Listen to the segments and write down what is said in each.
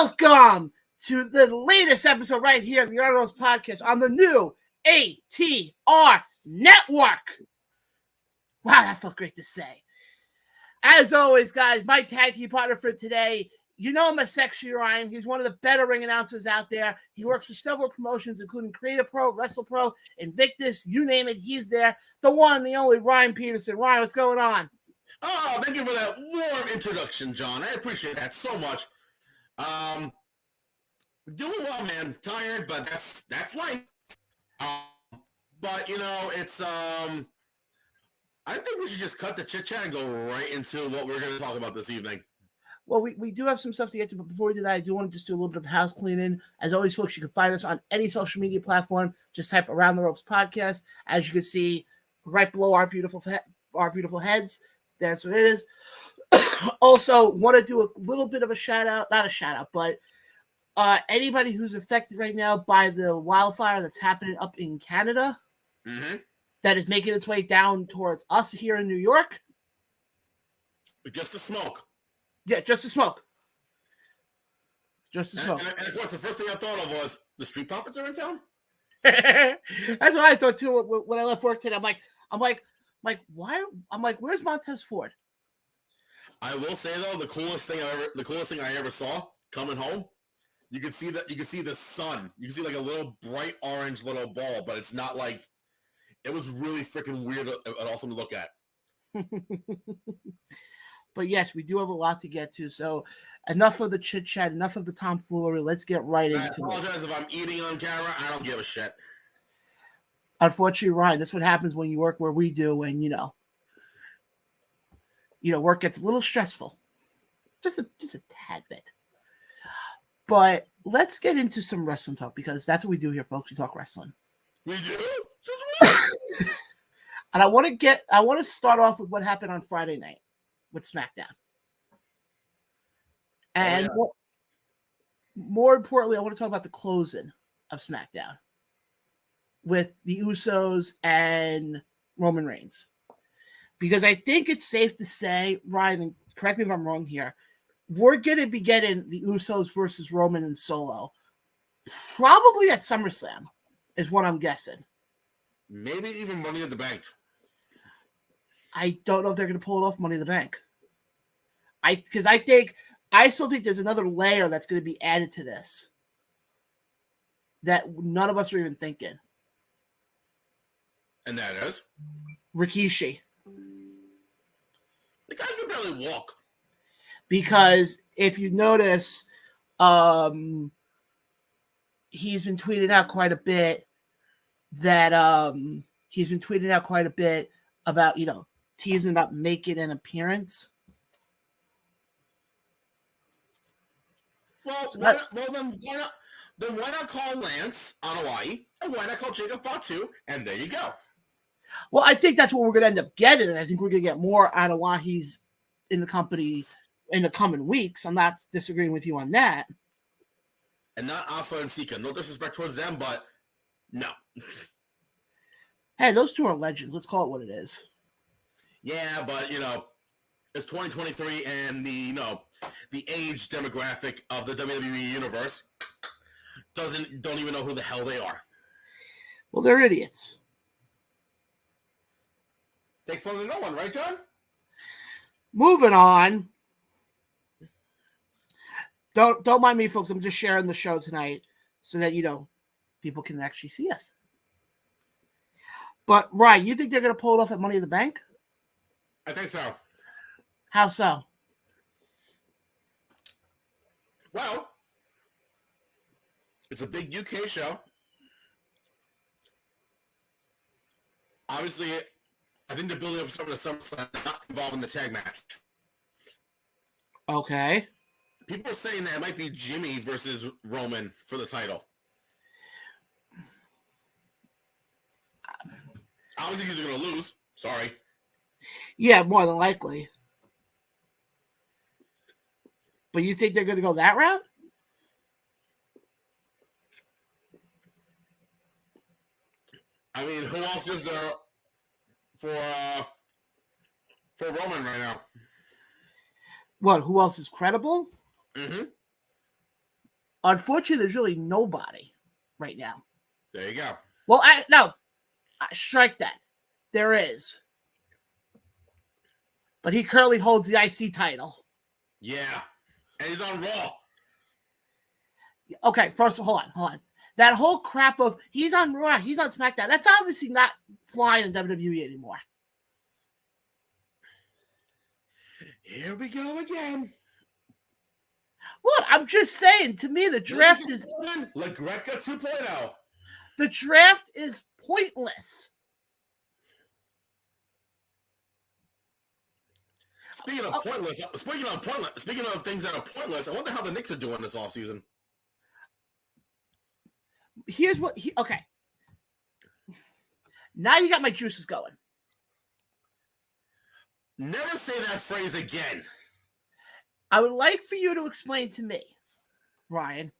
Welcome to the latest episode right here of the Arnold's Podcast on the new ATR Network. Wow, that felt great to say. As always, guys, my tag team partner for today, you know him as Sexy Ryan. He's one of the better ring announcers out there. He works for several promotions, including Creative Pro, Wrestle Pro, Invictus, you name it, he's there. The one, the only Ryan Peterson. Ryan, what's going on? Oh, thank you for that warm introduction, John. I appreciate that so much. Doing well, man. Tired, but that's life. But you know, it's I think we should just cut the chit chat and go right into what we're going to talk about this evening. Well, we do have some stuff to get to, but before we do that, I do want to just do a little bit of house cleaning. As always, folks, you can find us on any social media platform. Just type Around the Ropes Podcast. As you can see, right below our beautiful heads, that's what it is. Also, want to do a little bit of a shout out, not a shout out, but anybody who's affected right now by the wildfire that's happening up in Canada, that is making its way down towards us here in New York. Just the smoke. Yeah, just the smoke. Just the smoke. And of course, the first thing I thought of was the street profits are in town. That's what I thought too when I left work today. I'm like, why? I'm like, where's Montez Ford? I will say though, the coolest thing I ever saw coming home. You can see the sun. You can see like a little bright orange little ball, but it's not like. It was really freaking weird and awesome to look at. But yes, we do have a lot to get to. So enough of the chit chat, enough of the tomfoolery. Let's get right into it. I apologize if I'm eating on camera. I don't give a shit. Unfortunately, Ryan, that's what happens when you work where we do, and you know, work gets a little stressful, just a tad bit. But let's get into some wrestling talk because that's what we do here, folks. We talk wrestling. We do. And I want to start off with what happened on Friday night with SmackDown. And more importantly, I want to talk about the closing of SmackDown with the Usos and Roman Reigns. Because I think it's safe to say, Ryan, and correct me if I'm wrong here, we're going to be getting the Usos versus Roman and Solo probably at SummerSlam is what I'm guessing. Maybe even Money in the Bank. I don't know if they're going to pull it off Money in the Bank. I still think there's another layer that's going to be added to this that none of us are even thinking. And that is? Rikishi. The guy can barely walk. Because if you notice, he's been tweeting out quite a bit about, teasing about making an appearance. Well, then why not call Lance on Hawaii, and why not call Jacob Fatu, and there you go. Well, I think that's what we're going to end up getting, and I think we're going to get more Anoa'i's in the company in the coming weeks. I'm not disagreeing with you on that. And not Alpha and Sika. No disrespect towards them, but no. Hey, those two are legends. Let's call it what it is. Yeah, but, it's 2023 and the age demographic of the WWE universe don't even know who the hell they are. Well, they're idiots. Takes one to know one, right, John? Moving on. Don't mind me, folks. I'm just sharing the show tonight so that, people can actually see us. But, Ryan, you think they're going to pull it off at Money in the Bank? I think so. How so? Well, it's a big UK show. Obviously, I think they're building up something to SummerSlam not involved in the tag match. Okay. People are saying that it might be Jimmy versus Roman for the title. Obviously, he's going to lose. Sorry. Yeah, more than likely. But you think they're going to go that route? I mean, who else is there for Roman right now? What? Who else is credible? Mm-hmm. Unfortunately, there's really nobody right now. There you go. Well, strike that. There is. But he currently holds the IC title. Yeah. And he's on Raw. Okay, first, hold on. That whole crap of he's on Raw, he's on SmackDown, that's obviously not flying in WWE anymore. Here we go again. What? I'm just saying, to me, the draft is... La Greca 2.0. The draft is pointless. Speaking of things that are pointless, I wonder how the Knicks are doing this offseason. Here's what... Okay. Now you got my juices going. Never say that phrase again. I would like for you to explain to me, Ryan,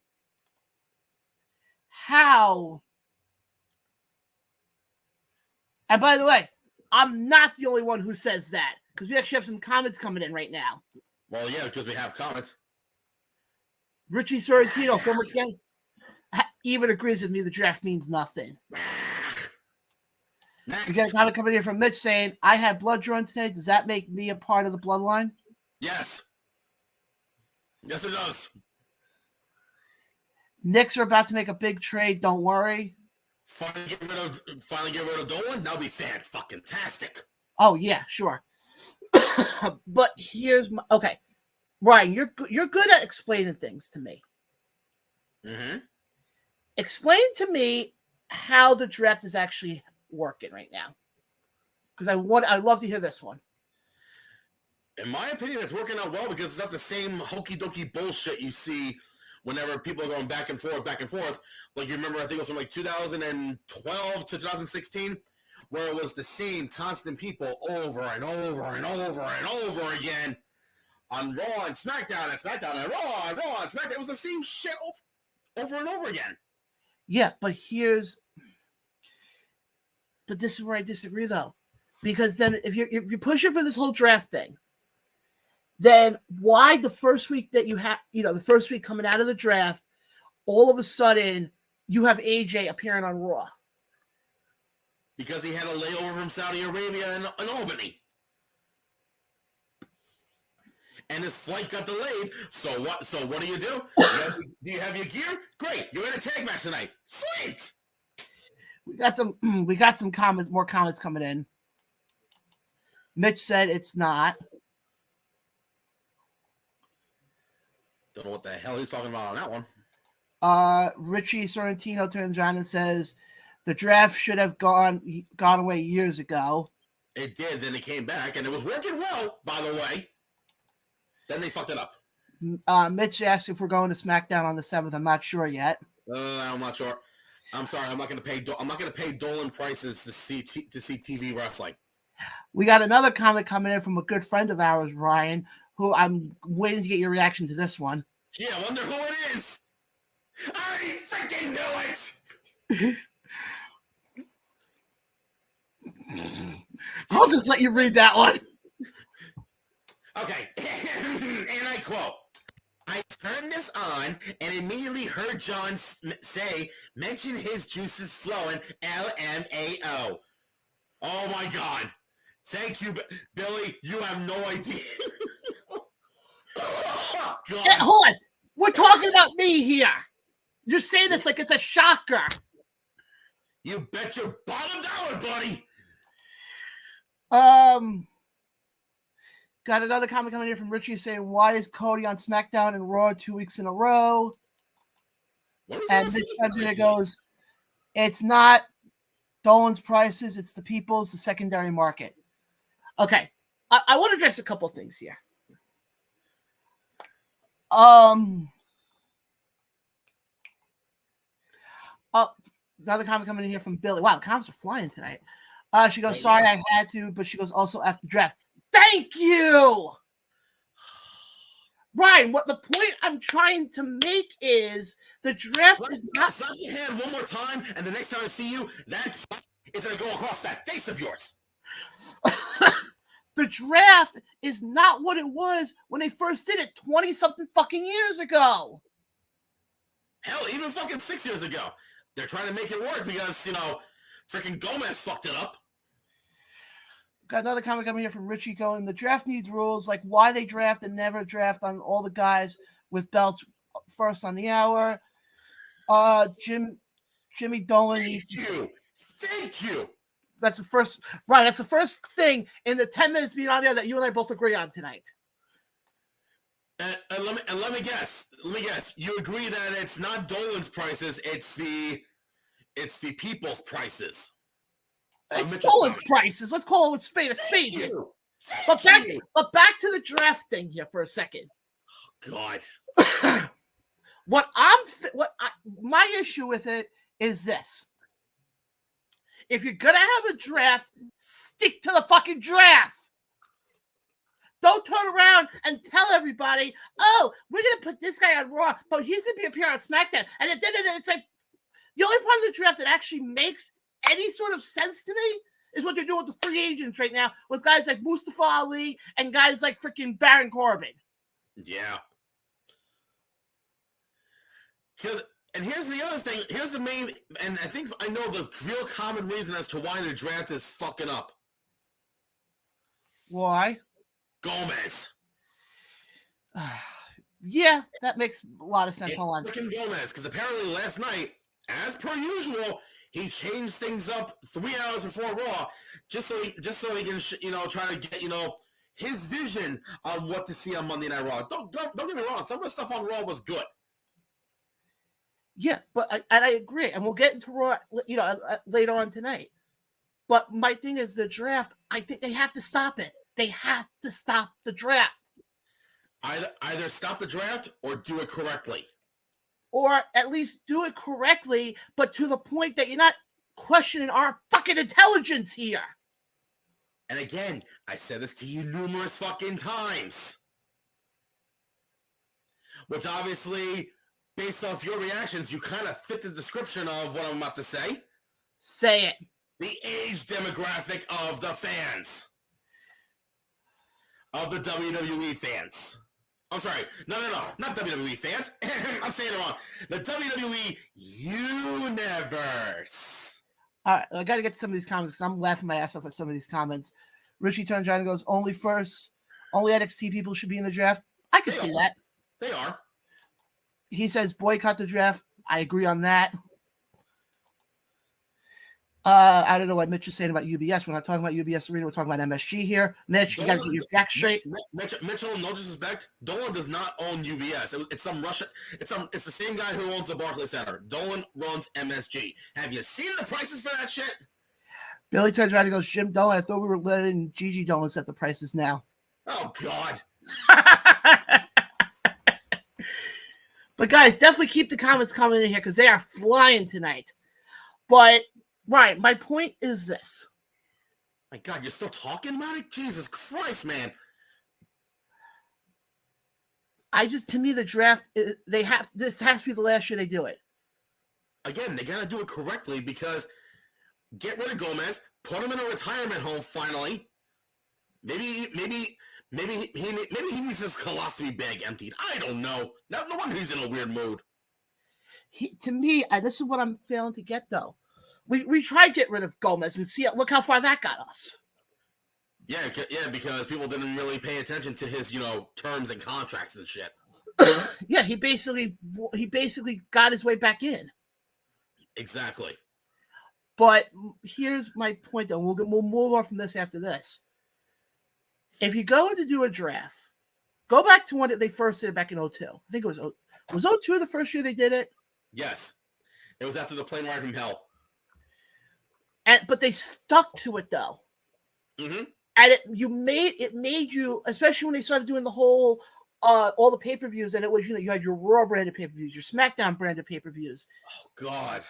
how... And by the way, I'm not the only one who says that, because we actually have some comments coming in right now. Well, yeah, because we have comments. Richie Sorrentino, former king, even agrees with me the draft means nothing. Next. We got a comment coming in from Mitch saying, I had blood drawn today. Does that make me a part of the bloodline? Yes. Yes, it does. Knicks are about to make a big trade. Don't worry. Finally get rid of Dolan? That'll be fantastic. Oh, yeah, sure. But here's my... Okay. Ryan, you're good at explaining things to me. Mm-hmm. Explain to me how the draft is actually working right now. Because I'd love to hear this one. In my opinion, it's working out well because it's not the same hokey dokey bullshit you see whenever people are going back and forth. Like you remember, I think it was from like 2012 to 2016, where it was the same constant people over and over and over and over again on Raw and SmackDown and SmackDown and Raw and SmackDown. It was the same shit over and over again. Yeah, but this is where I disagree, though. Because then if you're pushing for this whole draft thing, then why the first week that you have, the first week coming out of the draft, all of a sudden you have AJ appearing on Raw? Because he had a layover from Saudi Arabia and Albany. And his flight got delayed. So what do you do? Do you have your gear? Great. You're in a tag match tonight. Sweet. We got some comments, more comments coming in. Mitch said it's not. Don't know what the hell he's talking about on that one. Richie Sorrentino turns around and says the draft should have gone away years ago. It did. Then it came back, and it was working well, by the way. Then they fucked it up. Mitch asked if we're going to SmackDown on the 7th. I'm not sure yet. I'm not sure. I'm sorry. I'm not going to pay Dolan prices to see TV wrestling. We got another comment coming in from a good friend of ours, Ryan, who I'm waiting to get your reaction to this one. Yeah, I wonder who it is. I freaking knew it. I'll just let you read that one. Okay, and I quote, I turned this on and immediately heard John mention his juices flowing, LMAO. Oh my God. Thank you, Billy. You have no idea. Hey, hold on. We're talking about me here. You're saying this like it's a shocker. You bet your bottom dollar, buddy. Got another comment coming in from Richie saying, why is Cody on SmackDown and Raw 2 weeks in a row? And this time goes, it's not Dolan's prices, it's the people's, the secondary market. Okay. I want to address a couple of things here. Another comment coming in here from Billy. Wow, the comments are flying tonight. She goes, sorry I had to, but she goes, also after draft. Thank you! Ryan, what the point I'm trying to make is the draft is not... Slap your hand one more time, and the next time I see you, that is going to go across that face of yours. The draft is not what it was when they first did it 20-something fucking years ago. Hell, even fucking 6 years ago. They're trying to make it work because, freaking Gomez fucked it up. Got another comment coming here from Richie going, the draft needs rules, like why they draft and never draft on all the guys with belts first on the hour. Jimmy Dolan needs Thank you. That's the first thing in the 10 minutes being on there that you and I both agree on tonight. And let me guess. You agree that it's not Dolan's prices, it's the people's prices. It's Dolan's prices. Let's call it a spade here. But back to the draft thing here for a second. Oh, God. My issue with it is this. If you're gonna have a draft, stick to the fucking draft. Don't turn around and tell everybody, oh, we're gonna put this guy on Raw, but he's gonna be appearing on SmackDown. And it's like the only part of the draft that actually makes any sort of sense to me is what they're doing with the free agents right now with guys like Mustafa Ali and guys like freaking Baron Corbin. Yeah. And here's the other thing. Here's the main, and I think I know the real common reason as to why the draft is fucking up. Why? Gomez. Yeah, that makes a lot of sense. Hold on. Freaking Gomez, because apparently last night, as per usual, he changed things up 3 hours before Raw, just so he can, try to get, his vision on what to see on Monday Night Raw. Don't get me wrong. Some of the stuff on Raw was good. Yeah, but I agree, and we'll get into Raw, later on tonight. But my thing is the draft. I think they have to stop it. They have to stop the draft. Either stop the draft or do it correctly. Or at least do it correctly, but to the point that you're not questioning our fucking intelligence here. And again, I said this to you numerous fucking times. Which obviously, based off your reactions, you kind of fit the description of what I'm about to say. Say it. The age demographic of the fans. Of the WWE fans. I'm sorry. No. Not WWE fans. I'm saying it wrong. The WWE universe. All right. I got to get to some of these comments because I'm laughing my ass off at some of these comments. Richie turns around and goes, only NXT people should be in the draft. I could see that. They are. He says boycott the draft. I agree on that. I don't know what Mitch is saying about UBS. We're not talking about UBS Arena. We're talking about MSG here. Mitch, you got to get your facts straight. Mitchell, no disrespect, Dolan does not own UBS. It's some Russia. It's the same guy who owns the Barclays Center. Dolan runs MSG. Have you seen the prices for that shit? Billy turns around and goes, Jim Dolan, I thought we were letting Gigi Dolan set the prices now. Oh, God. But, guys, definitely keep the comments coming in here because they are flying tonight. But, right, my point is this. My God, you're still talking about it? Jesus Christ, man. To me, the draft, this has to be the last year they do it. Again, they got to do it correctly because get rid of Gomez, put him in a retirement home finally. Maybe he needs his colostomy bag emptied. I don't know. No wonder he's in a weird mood. To me, this is what I'm failing to get, though. We tried to get rid of Gomez and look how far that got us. Yeah, because people didn't really pay attention to his, terms and contracts and shit. Yeah, he basically got his way back in. Exactly. But here's my point, though. We'll move on from this after this. If you're going to do a draft, go back to when they first did it back in 2002. I think it was 2002 the first year they did it? Yes. It was after the plane ride from hell. But they stuck to it, though. Mm-hmm. And it made you, especially when they started doing the whole, all the pay-per-views, and it was, you had your Raw branded pay-per-views, your SmackDown branded pay-per-views. Oh, God.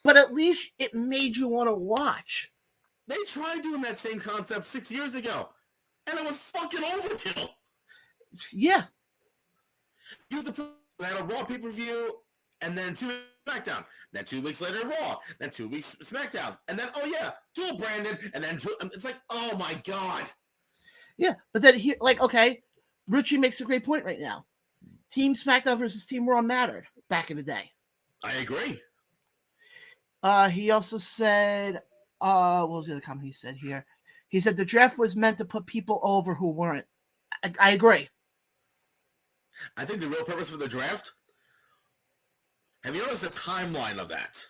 But at least it made you want to watch. They tried doing that same concept 6 years ago, and it was fucking overkill. Yeah. They had a Raw pay-per-view, and then 2 weeks SmackDown. Then 2 weeks later, Raw. Then 2 weeks SmackDown. And then, dual branded. And then it's like, oh my God. Yeah, but then okay, Richie makes a great point right now. Team SmackDown versus Team Raw mattered back in the day. I agree. He also said, what was the other comment he said here? He said the draft was meant to put people over who weren't. I agree. I think the real purpose for the draft. Have you noticed the timeline of that?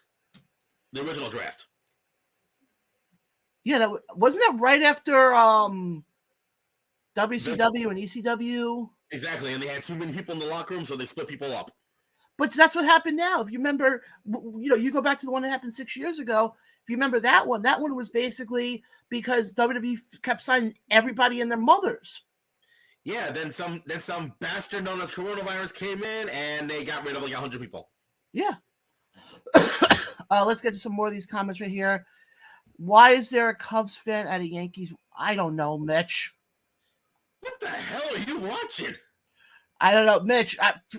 The original draft. Yeah, wasn't that right after WCW and ECW? Exactly, and they had too many people in the locker room, so they split people up. But that's what happened now. If you remember, you go back to the one that happened 6 years ago. If you remember that one was basically because WWE kept signing everybody and their mothers. Yeah, then some bastard known as coronavirus came in, and they got rid of like 100 people. Yeah. Let's get to some more of these comments right here. Why is there a Cubs fan at a Yankees? I don't know, Mitch. What the hell are you watching? I don't know, Mitch.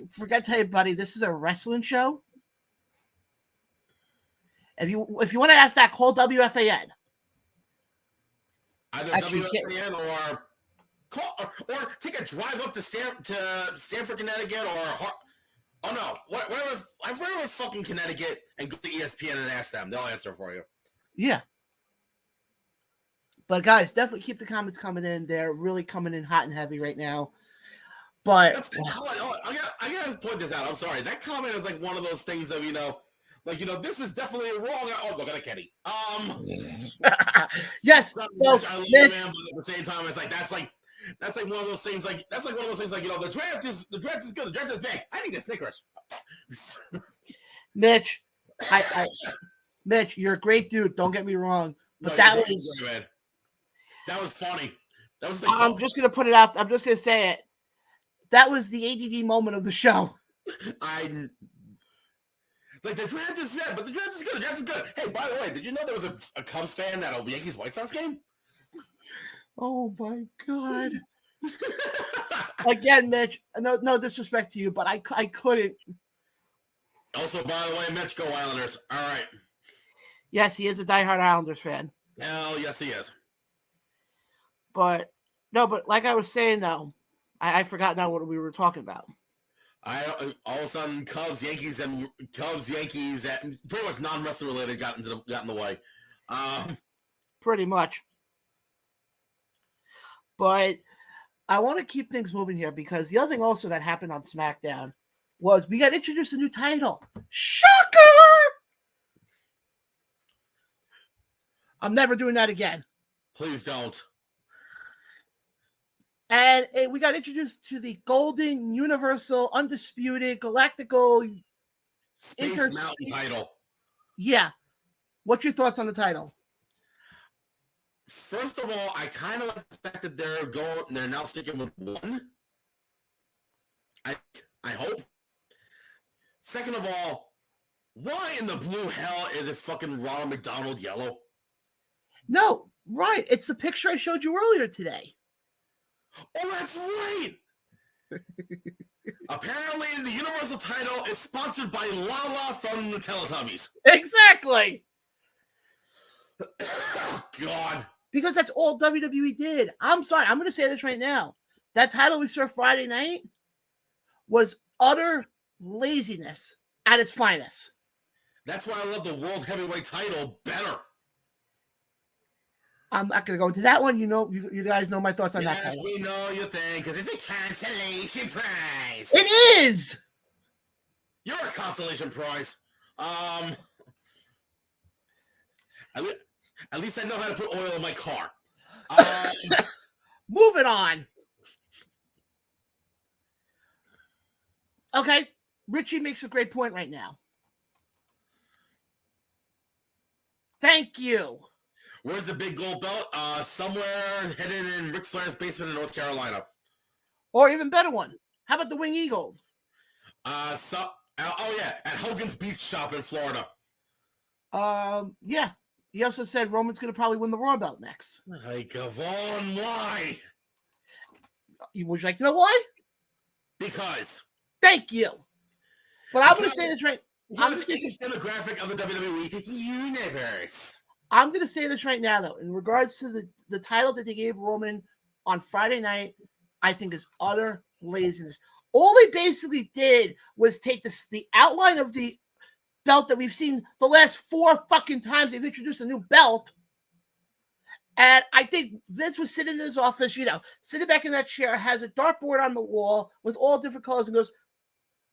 Forget to tell you, buddy. This is a wrestling show. If you want to ask that, call WFAN. Either WFAN or take a drive up to Stamford, Connecticut, wherever fucking Connecticut, and go to ESPN and ask them. They'll answer for you. Yeah. But guys, definitely keep the comments coming in. They're really coming in hot and heavy right now. But I gotta point this out. I'm sorry. That comment is like one of those things of this is definitely wrong. Oh, look at Kenny. Yes. I love you, man, but at the same time, it's like that's like one of those things. Like that's like one of those things. Like the draft is good. The draft is big. I need a Snickers. Mitch, Mitch, you're a great dude. Don't get me wrong, but that was funny. That was. I'm just gonna put it out. I'm just gonna say it. That was the ADD moment of the show. Like the draft is set, but the draft is good. The draft is good. Hey, by the way, did you know there was a Cubs fan at a Yankees White Sox game? Oh my God! Again, Mitch. No disrespect to you, but I couldn't. Also, by the way, Mitch, go Islanders. All right. Yes, he is a diehard Islanders fan. Hell, yes, he is. But like I was saying though, I forgot now what we were talking about. All of a sudden, Cubs, Yankees, pretty much non-wrestling related got in the way. Pretty much. But I want to keep things moving here because the other thing also that happened on SmackDown was we got introduced a new title. Shocker! I'm never doing that again. Please don't. And we got introduced to the Golden Universal Undisputed Galactical Space Mountain title. Yeah. What's your thoughts on the title? First of all, I kind of like the fact that they're now sticking with one. I hope. Second of all, why in the blue hell is it fucking Ronald McDonald yellow? No, right. It's the picture I showed you earlier today. Oh, that's right. Apparently, the Universal title is sponsored by Lala from the Teletubbies. Exactly. Oh, God. Because that's all WWE did. I'm sorry. I'm going to say this right now. That title we saw Friday night was utter laziness at its finest. That's why I love the World Heavyweight title better. I'm not going to go into that one. You guys know my thoughts on that title. Yes, we know you think, because it's a consolation prize. It is. You're a consolation prize. At least I know how to put oil in my car. Moving on. Okay. Richie makes a great point right now. Thank you. Where's the big gold belt? Somewhere hidden in Ric Flair's basement in North Carolina. Or even better one. How about the Wing Eagle? At Hogan's Beach Shop in Florida. Yeah. He also said Roman's going to probably win the Raw belt next. Like, Vaughn, why? Would you like to know why? Because. Thank you. But I'm going to say this right. I'm going to say the demographic of the WWE universe. I'm going to say this right now, though. In regards to the title that they gave Roman on Friday night, I think is utter laziness. All they basically did was take the outline of the belt that we've seen the last 4 fucking times they've introduced a new belt. And I think Vince was sitting in his office, sitting back in that chair, has a dartboard on the wall with all different colors and goes,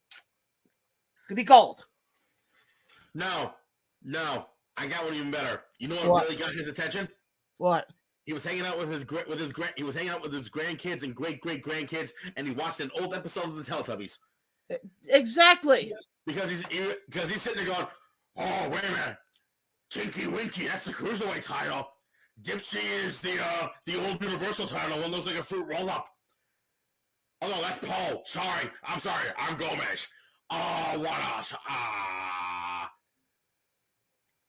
it's going to be gold. No. I got one even better. You know What? Really got his attention? What? He was hanging out with his grandkids and great grandkids, and he watched an old episode of the Teletubbies. Exactly. Because he's sitting there going, oh, wait a minute. Tinky Winky, that's the Cruiserweight title. Dipsy is the old Universal title. One looks like a fruit roll-up. Oh, no, that's Paul. Sorry. I'm sorry. I'm Gomez. Oh, what else?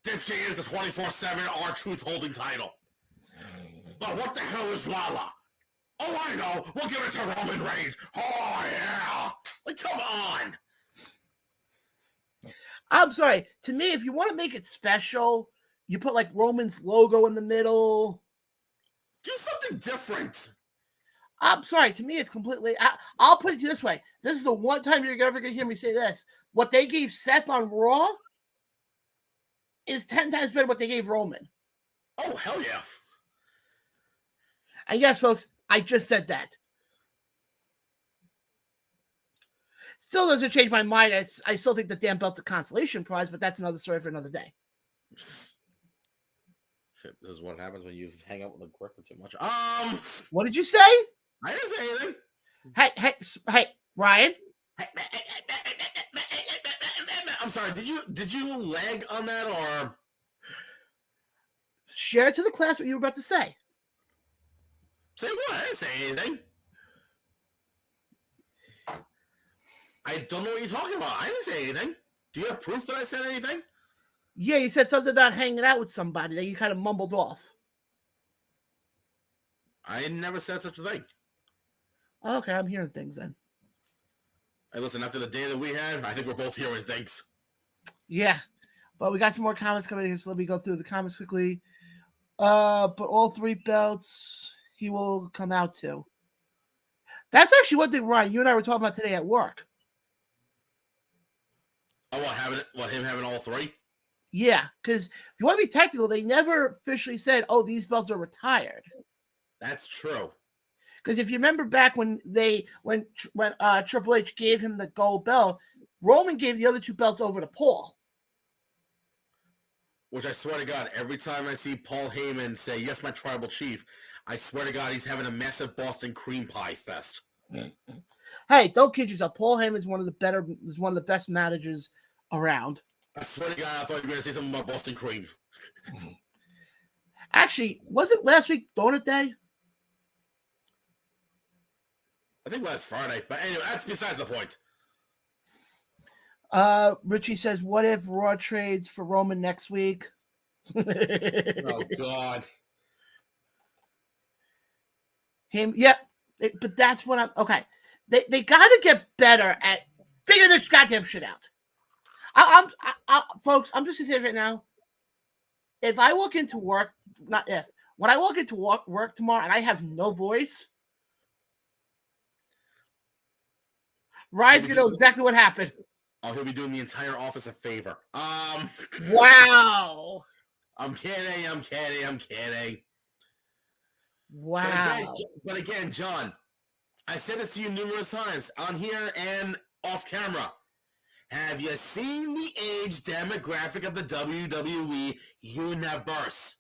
Dipsy is the 24/7 R-Truth holding title. But what the hell is Lala? Oh, I know. We'll give it to Roman Reigns. Oh, yeah. Like, come on. I'm sorry. To me, if you want to make it special, you put like Roman's logo in the middle. Do something different. I'm sorry. To me, it's completely. I'll put it this way. This is the one time you're ever going to hear me say this. What they gave Seth on Raw is 10 times better than what they gave Roman. Oh, hell yeah. And yes, folks, I just said that. Still doesn't change my mind. I still think the damn belt's a consolation prize, but that's another story for another day. Shit, this is what happens when you hang out with a gripper too much. What did you say? I didn't say anything. Hey, Ryan. I'm sorry. Did you lag on that or Share to the class what you were about to say? Say what? I didn't say anything. I don't know what you're talking about. I didn't say anything. Do you have proof that I said anything? Yeah, you said something about hanging out with somebody that you kind of mumbled off. I never said such a thing. Okay, I'm hearing things then. Hey, listen, after the day that we had, I think we're both hearing things. Yeah, but we got some more comments coming in, so let me go through the comments quickly. But all 3 belts he will come out to. That's actually one thing, Ryan, you and I were talking about today at work. Oh, him having all 3? Yeah, because if you want to be technical, they never officially said, "Oh, these belts are retired." That's true. Because if you remember back when Triple H gave him the gold belt, Roman gave the other 2 belts over to Paul. Which I swear to God, every time I see Paul Heyman say, "Yes, my tribal chief," I swear to God, he's having a massive Boston cream pie fest. Hey, don't kid yourself. Paul Heyman is one of the best managers around. I swear to God, I thought you were going to say something about Boston cream. Actually, wasn't last week Donut Day? I think last Friday. But anyway, that's besides the point. Richie says, what if Raw trades for Roman next week? Oh, God. But that's what I'm... Okay. They got to get better at figuring this goddamn shit out. Folks, I'm just going to say it right now. If I walk into work, when I walk into work tomorrow and I have no voice, Ryan's going to know exactly what happened. Oh, he'll be doing the entire office a favor. Wow. I'm kidding. Wow. But again, John, I said this to you numerous times on here and off camera. Have you seen the age demographic of the WWE universe?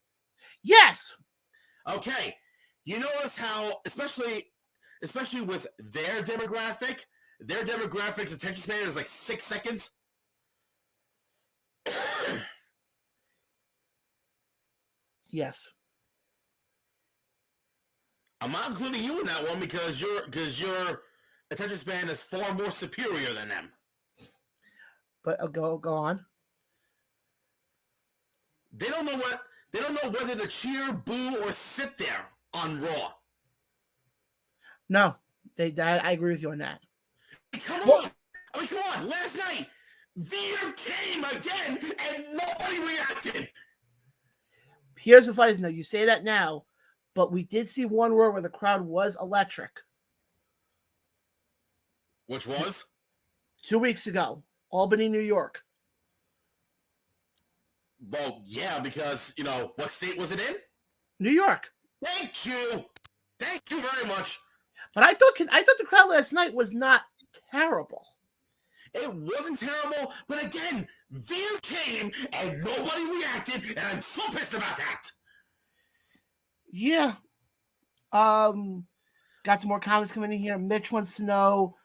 Yes. Okay. You notice how, especially with their demographic's attention span is like 6 seconds. Yes. I'm not including you in that one because your attention span is far more superior than them. But go on. They don't know whether to cheer, boo, or sit there on Raw. No, I agree with you on that. Come on! Last night, Veer came again, and nobody reacted. Here's the funny thing, though. You say that now, but we did see one Raw where the crowd was electric. Which was? 2 weeks ago, Albany, New York. Well, yeah, because what state was it in? New York. Thank you very much. But I thought the crowd last night was not terrible. It wasn't terrible, but again, Veer came and nobody reacted, and I'm so pissed about that. Yeah. Got some more comments coming in here. Mitch wants to know.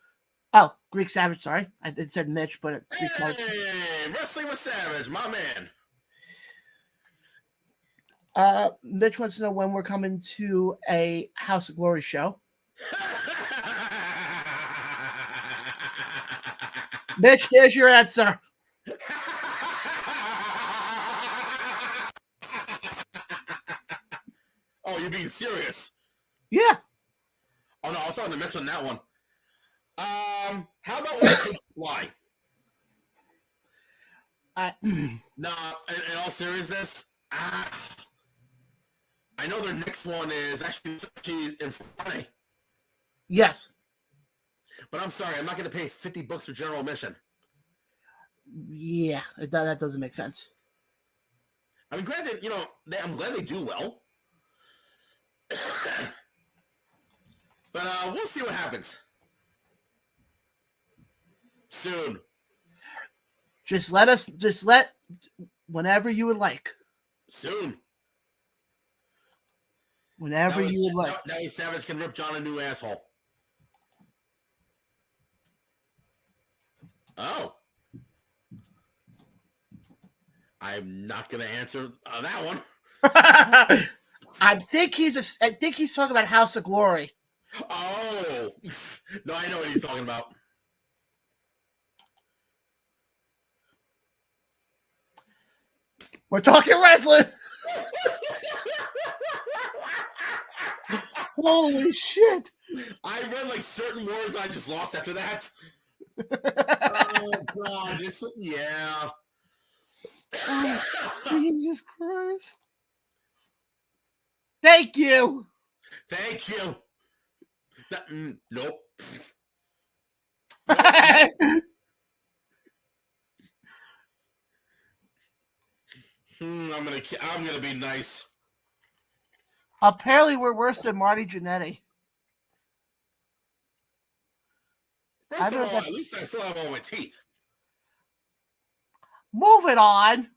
Oh, Greek Savage. Sorry, I said Mitch, but Hey, Wrestling with Savage, my man. Mitch wants to know when we're coming to a House of Glory show. Mitch, there's your answer. Oh, you're being serious? Yeah. Oh no, I was talking to Mitch on that one. How about when pigs fly? No, in all seriousness, I know their next one is actually in Friday. Yes. But I'm sorry, I'm not going to pay $50 for general admission. Yeah, that doesn't make sense. I mean, granted, I'm glad they do well. But we'll see what happens. Soon. Just let whenever you would like. Soon. Whenever you would like. Now Savage can rip John a new asshole. Oh. I'm not going to answer that one. I think he's talking about House of Glory. Oh. No, I know what he's talking about. We're talking wrestling. Holy shit. I read like certain words I just lost after that. Oh God, yeah. Oh, Jesus Christ. Thank you. Thank you. Nope. I'm gonna be nice. Apparently, we're worse than Marty Jannetty. First of all, at least I still have all my teeth. Moving on.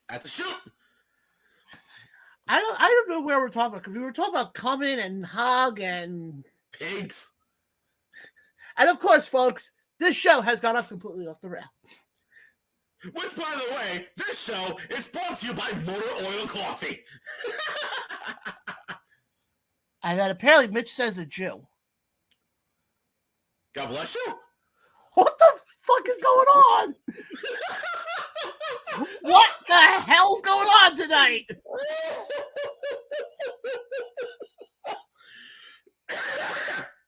At the shoot. I don't know where we're talking about, because we were talking about coming and hug and pigs. And of course, folks, this show has gone completely off the rail. Which, by the way, this show is brought to you by Motor Oil Coffee. And then apparently Mitch says a Jew. God bless you. What the fuck is going on? What the hell's going on tonight?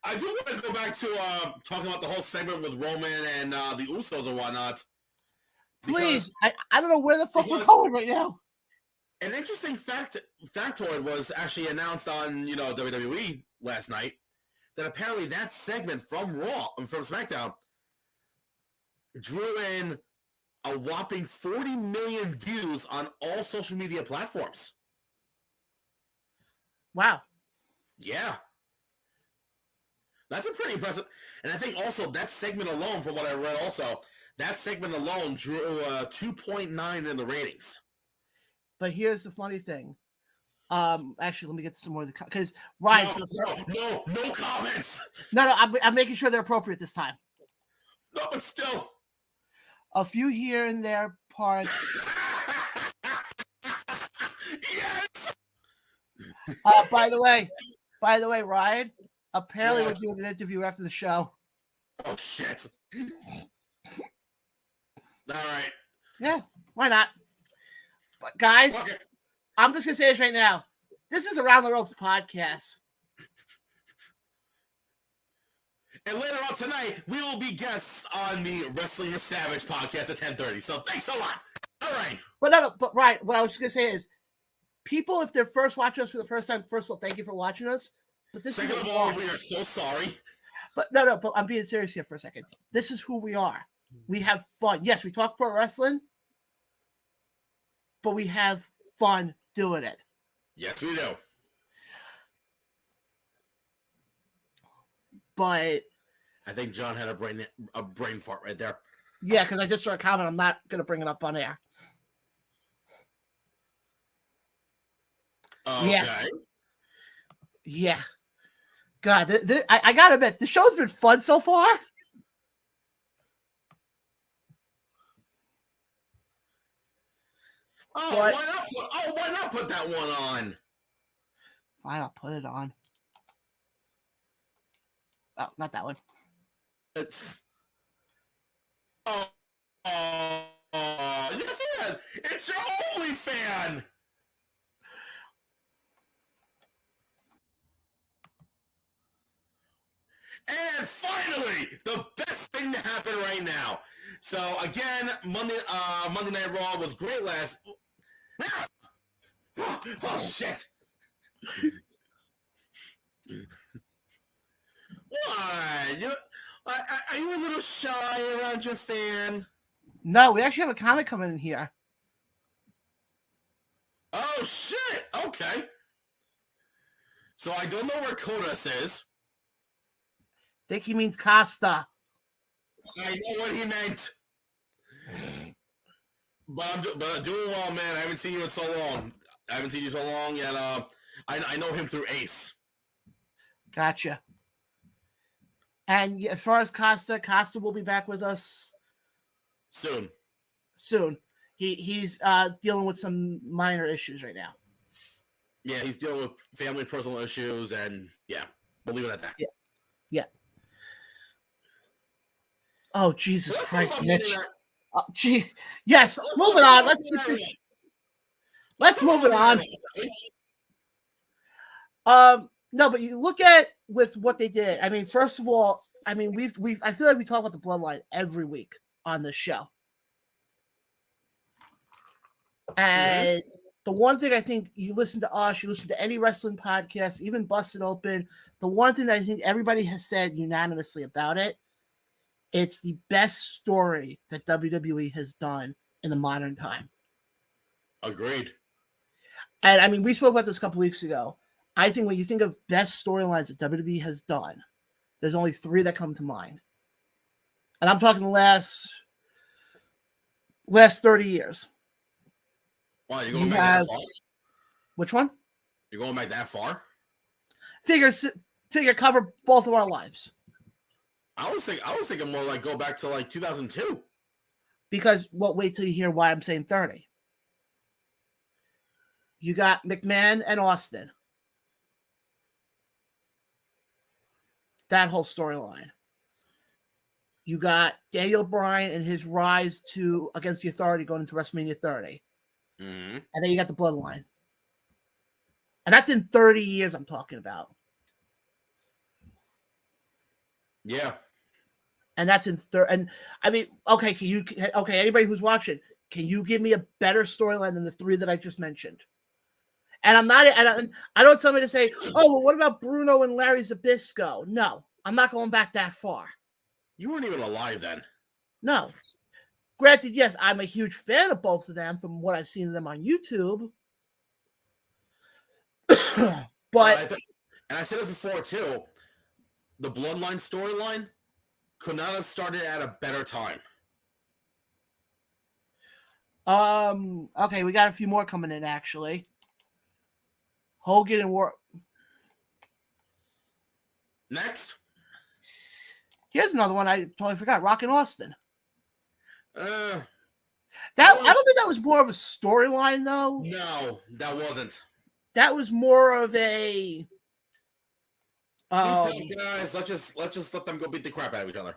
I do want to go back to talking about the whole segment with Roman and the Usos and whatnot. Please, I don't know where the fuck we're going right now. An interesting factoid was actually announced on WWE last night, that apparently that segment from SmackDown drew in a whopping 40 million views on all social media platforms. Wow. Yeah. That's a pretty impressive. And I think also that segment alone, from what I read also, that segment alone drew 2.9 in the ratings. But here's the funny thing. Actually, let me get to some more of the because Ryan. No comments. No, I'm making sure they're appropriate this time. No, but still, a few here and there parts. Yes. By the way, Ryan. Apparently, we're doing an interview after the show. Oh shit! All right. Yeah, why not? But guys, I'm just gonna say this right now. This is Around the Ropes podcast. And later on tonight, we will be guests on the Wrestling with Savage podcast at 10:30. So thanks a lot. All right. But Ryan, what I was just gonna say is, people, if they're first watching us for the first time, first of all, thank you for watching us. But this second is of all, we are so sorry. But but I'm being serious here for a second. This is who we are. We have fun. Yes, we talk pro wrestling, but we have fun doing it. Yes, we do. But I think John had a brain fart right there. yeah, because I just saw a comment. I'm not going to bring it up on air. Okay. Yeah. God, I got to admit, the show's been fun so far. Oh, but, why not put that one on? Why not put it on? Oh, not that one. It's you're a fan. It's your only fan. And finally, the best thing to happen right now. So again, Monday Night Raw was great last. Oh shit! What? Are you a little shy around your fan? No, we actually have a comic coming in here. Oh shit! Okay. So I don't know where Kodas is. I think he means Costa. I know what he meant. But I'm doing well, man. I haven't seen you in so long. Yet. I know him through Ace. Gotcha. And as far as Costa will be back with us soon. He's dealing with some minor issues right now. Yeah, he's dealing with family personal issues, and yeah, we'll leave it at that. Yeah. Oh, Jesus Christ, Mitch. Oh, gee. Yes, moving on. Let's move it on. No, but you look at with what they did. I mean, first of all, I mean, I feel like we talk about the Bloodline every week on this show. And the one thing I think you listen to us, you listen to any wrestling podcast, even Busted Open, the one thing that I think everybody has said unanimously about it, it's the best story that WWE has done in the modern time. Agreed. And I mean, we spoke about this a couple weeks ago. I think when you think of best storylines that WWE has done, there's only 3 that come to mind. And I'm talking the last 30 years. Wow, you're going back that far? Which one? You're going back that far? Figure cover both of our lives. I was thinking more like go back to like 2002. Because wait till you hear why I'm saying 30. You got McMahon and Austin. That whole storyline. You got Daniel Bryan and his rise against the Authority going into WrestleMania 30. Mm-hmm. And then you got the Bloodline. And that's in 30 years I'm talking about. Yeah. And that's in and I mean, okay, anybody who's watching, can you give me a better storyline than the 3 that I just mentioned? And I don't tell me to say, oh, well, what about Bruno and Larry Zbyszko? No, I'm not going back that far. You weren't even alive then. No. Granted, yes, I'm a huge fan of both of them from what I've seen of them on YouTube. But and I said it before too, the Bloodline storyline could not have started at a better time. Okay, we got a few more coming in actually. Hogan and War. Next. Here's another one I totally forgot. Rock and Austin. I don't think that was more of a storyline though. No, that wasn't. That was more of a. Guys, let's just let them go beat the crap out of each other.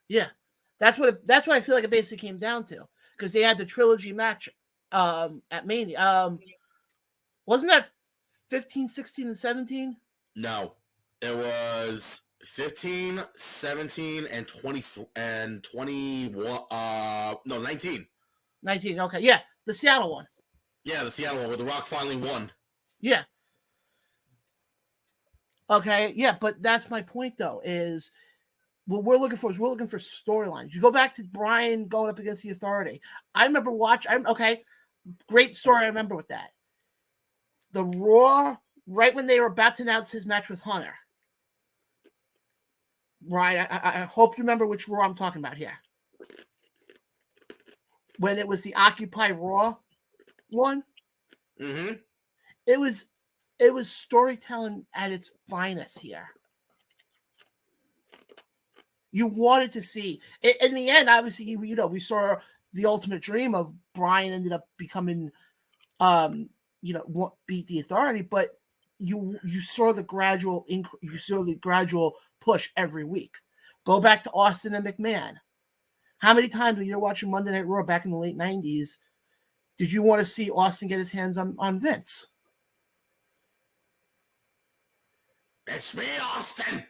Yeah, that's what I feel like it basically came down to, because they had the trilogy match at Mania. Wasn't that 15, 16, and 17? No, it was 15, 17, and 20 and 21. No, 19. 19. Okay, yeah, the Seattle one. Yeah, the Seattle one where The Rock finally won. Yeah. Okay, yeah, but that's my point though. Is what we're looking for storylines. You go back to Bryan going up against the Authority. I remember great story. I remember with that. The Raw, right when they were about to announce his match with Hunter. Right, I hope you remember which Raw I'm talking about here. When it was the Occupy Raw one. Mm-hmm. It was storytelling at its finest here. You wanted to see in the end. Obviously, we saw the ultimate dream of Bryan ended up becoming, beat the Authority, but you saw the gradual push every week. Go back to Austin and McMahon. How many times when you're watching Monday Night Raw back in the late 90s did you want to see Austin get his hands on Vince? It's me, Austin.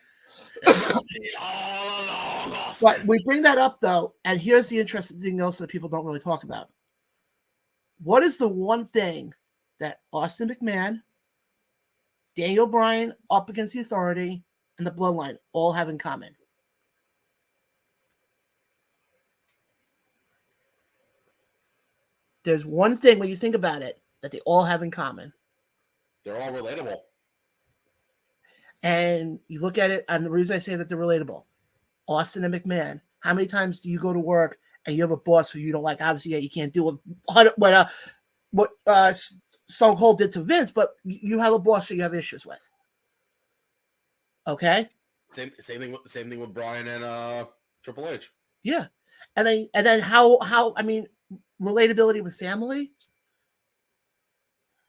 It's me all along, Austin. But we bring that up, though, and here's the interesting thing else that people don't really talk about. What is the one thing that Austin McMahon, Daniel Bryan up against the Authority, and the Bloodline all have in common? There's one thing when you think about it that they all have in common. They're all relatable. And you look at it, and the reason I say that they're relatable, Austin and McMahon, how many times do you go to work and you have a boss who you don't like? Obviously, yeah, you can't do what Stone Cold did to Vince, but you have a boss who you have issues with. Okay? Same thing with Bryan and Triple H. Yeah. And then how I mean, relatability with family,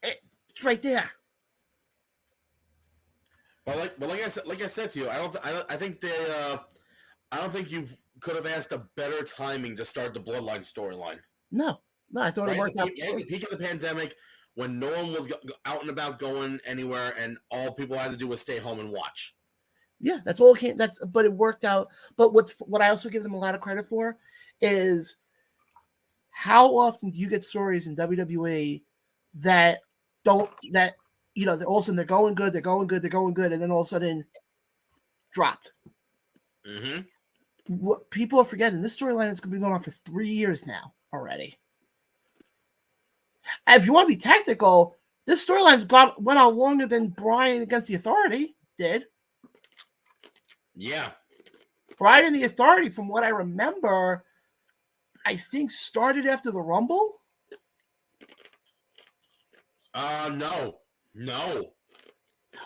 it's right there. But like I said to you, I don't think you could have asked a better timing to start the Bloodline storyline. No, I thought it worked out. At the peak of the pandemic, when no one was out and about going anywhere, and all people had to do was stay home and watch. Yeah, that's all. But it worked out. But what I also give them a lot of credit for is how often do you get stories in WWE that all of a sudden they're going good, and then all of a sudden dropped. Mm-hmm. What people are forgetting, this storyline is going to be going on for 3 years now already. And if you want to be technical, this storyline's went on longer than Bryan against the Authority did. Yeah. Bryan and the Authority, from what I remember, I think started after the Rumble. No.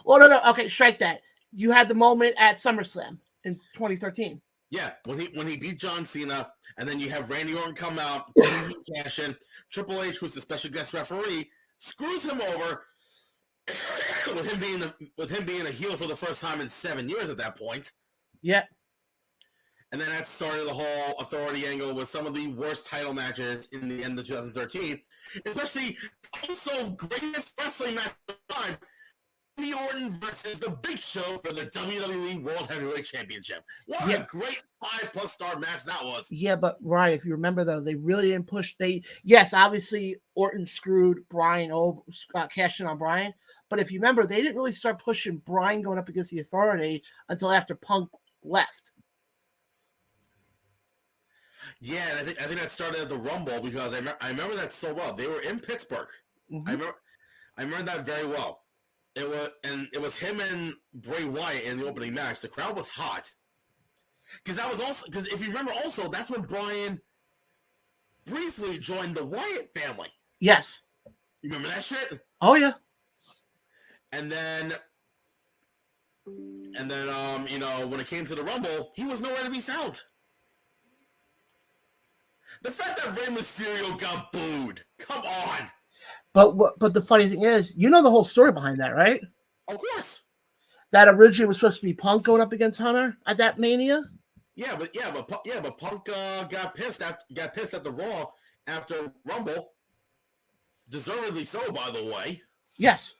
Oh, no. Okay, strike that. You had the moment at SummerSlam in 2013. Yeah, when he beat John Cena, and then you have Randy Orton come out, cash in. Triple H, who's the special guest referee, screws him over with him being a heel for the first time in 7 years at that point. Yeah. And then that started the whole Authority angle with some of the worst title matches in the end of 2013. Especially also greatest wrestling match of the time, Randy Orton versus The Big Show for the WWE World Heavyweight Championship. What a great 5+ star match that was. Yeah, but Ryan, if you remember though, they really didn't push. Yes, obviously Orton screwed Bryan over, cashed in on Bryan. But if you remember, they didn't really start pushing Bryan going up against the Authority until after Punk left. Yeah, and I think that started at the Rumble because I remember that so well. They were in Pittsburgh. Mm-hmm. I remember that very well. It was him and Bray Wyatt in the opening match. The crowd was hot because if you remember also that's when Bryan briefly joined the Wyatt family. Yes, you remember that shit? Oh yeah. And then when it came to the Rumble, he was nowhere to be found. The fact that Rey Mysterio got booed. Come on. But the funny thing is, you know the whole story behind that, right? Of course. That originally was supposed to be Punk going up against Hunter at that Mania. But Punk got pissed at the Raw after Rumble. Deservedly so, by the way. Yes.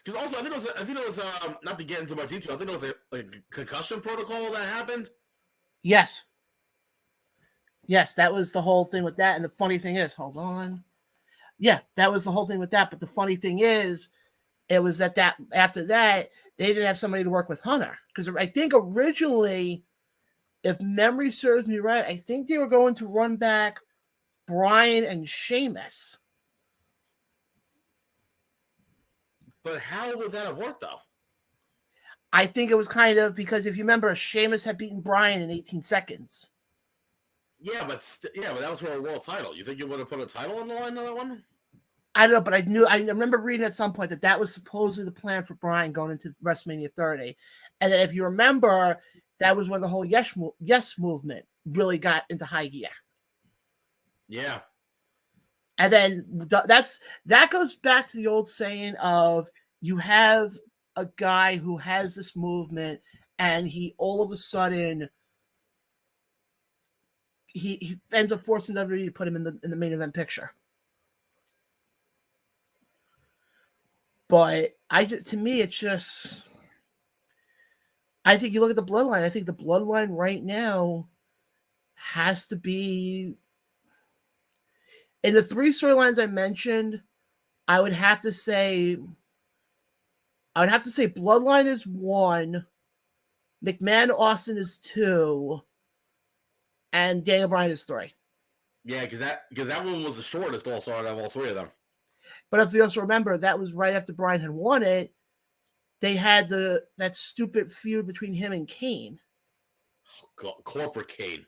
Because also, I think it was not to get into much detail. I think it was a concussion protocol that happened. Yes. Yes, that was the whole thing with that. And the funny thing is, hold on. Yeah, that was the whole thing with that. But the funny thing is, It was that after that, they didn't have somebody to work with Hunter. Because I think originally, if memory serves me right, I think they were going to run back Bryan and Sheamus. But how would that have worked, though? I think it was kind of because if you remember, Sheamus had beaten Bryan in 18 seconds. Yeah, but that was for a world title. You think you would have put a title on the line on that one? I don't know, but I remember reading at some point that was supposedly the plan for Bryan going into WrestleMania 30. And then if you remember, that was when the whole yes movement really got into high gear. Yeah. And then that goes back to the old saying of you have a guy who has this movement and he all of a sudden he ends up forcing WWE to put him in the main event picture. But to me, it's just, I think you look at the Bloodline. I think the Bloodline right now has to be, in the three storylines I mentioned, I would have to say Bloodline is 1, McMahon Austin is 2, and Daniel Bryan is 3. Yeah, because that one was the shortest also out of all three of them. But if you also remember, that was right after Bryan had won it. They had that stupid feud between him and Kane. Oh, Corporate Kane.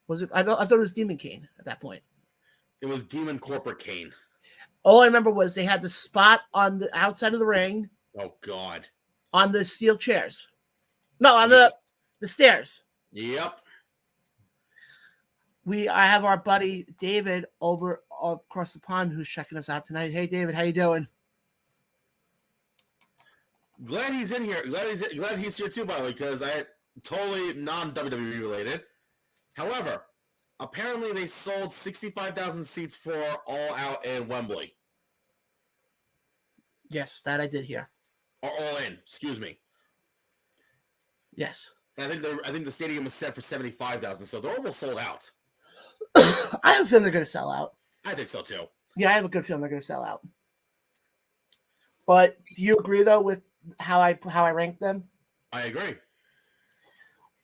Was it? I thought it was Demon Kane at that point. It was Demon Corporate Kane. All I remember was they had the spot on the outside of the ring. Oh God! On the steel chairs. No, on the stairs. Yep. I have our buddy David over across the pond who's checking us out tonight. Hey, David, how you doing? Glad he's in here. Glad he's here too, by the way, because I totally non-WWE related. However, apparently they sold 65,000 seats for All Out in Wembley. Yes, that I did hear. Or All In, excuse me. Yes. And I think the stadium was set for 75,000, so they're almost sold out. I have a feeling they're going to sell out. I think so too. Yeah, I have a good feeling they're going to sell out. But do you agree though with how I rank them? I agree.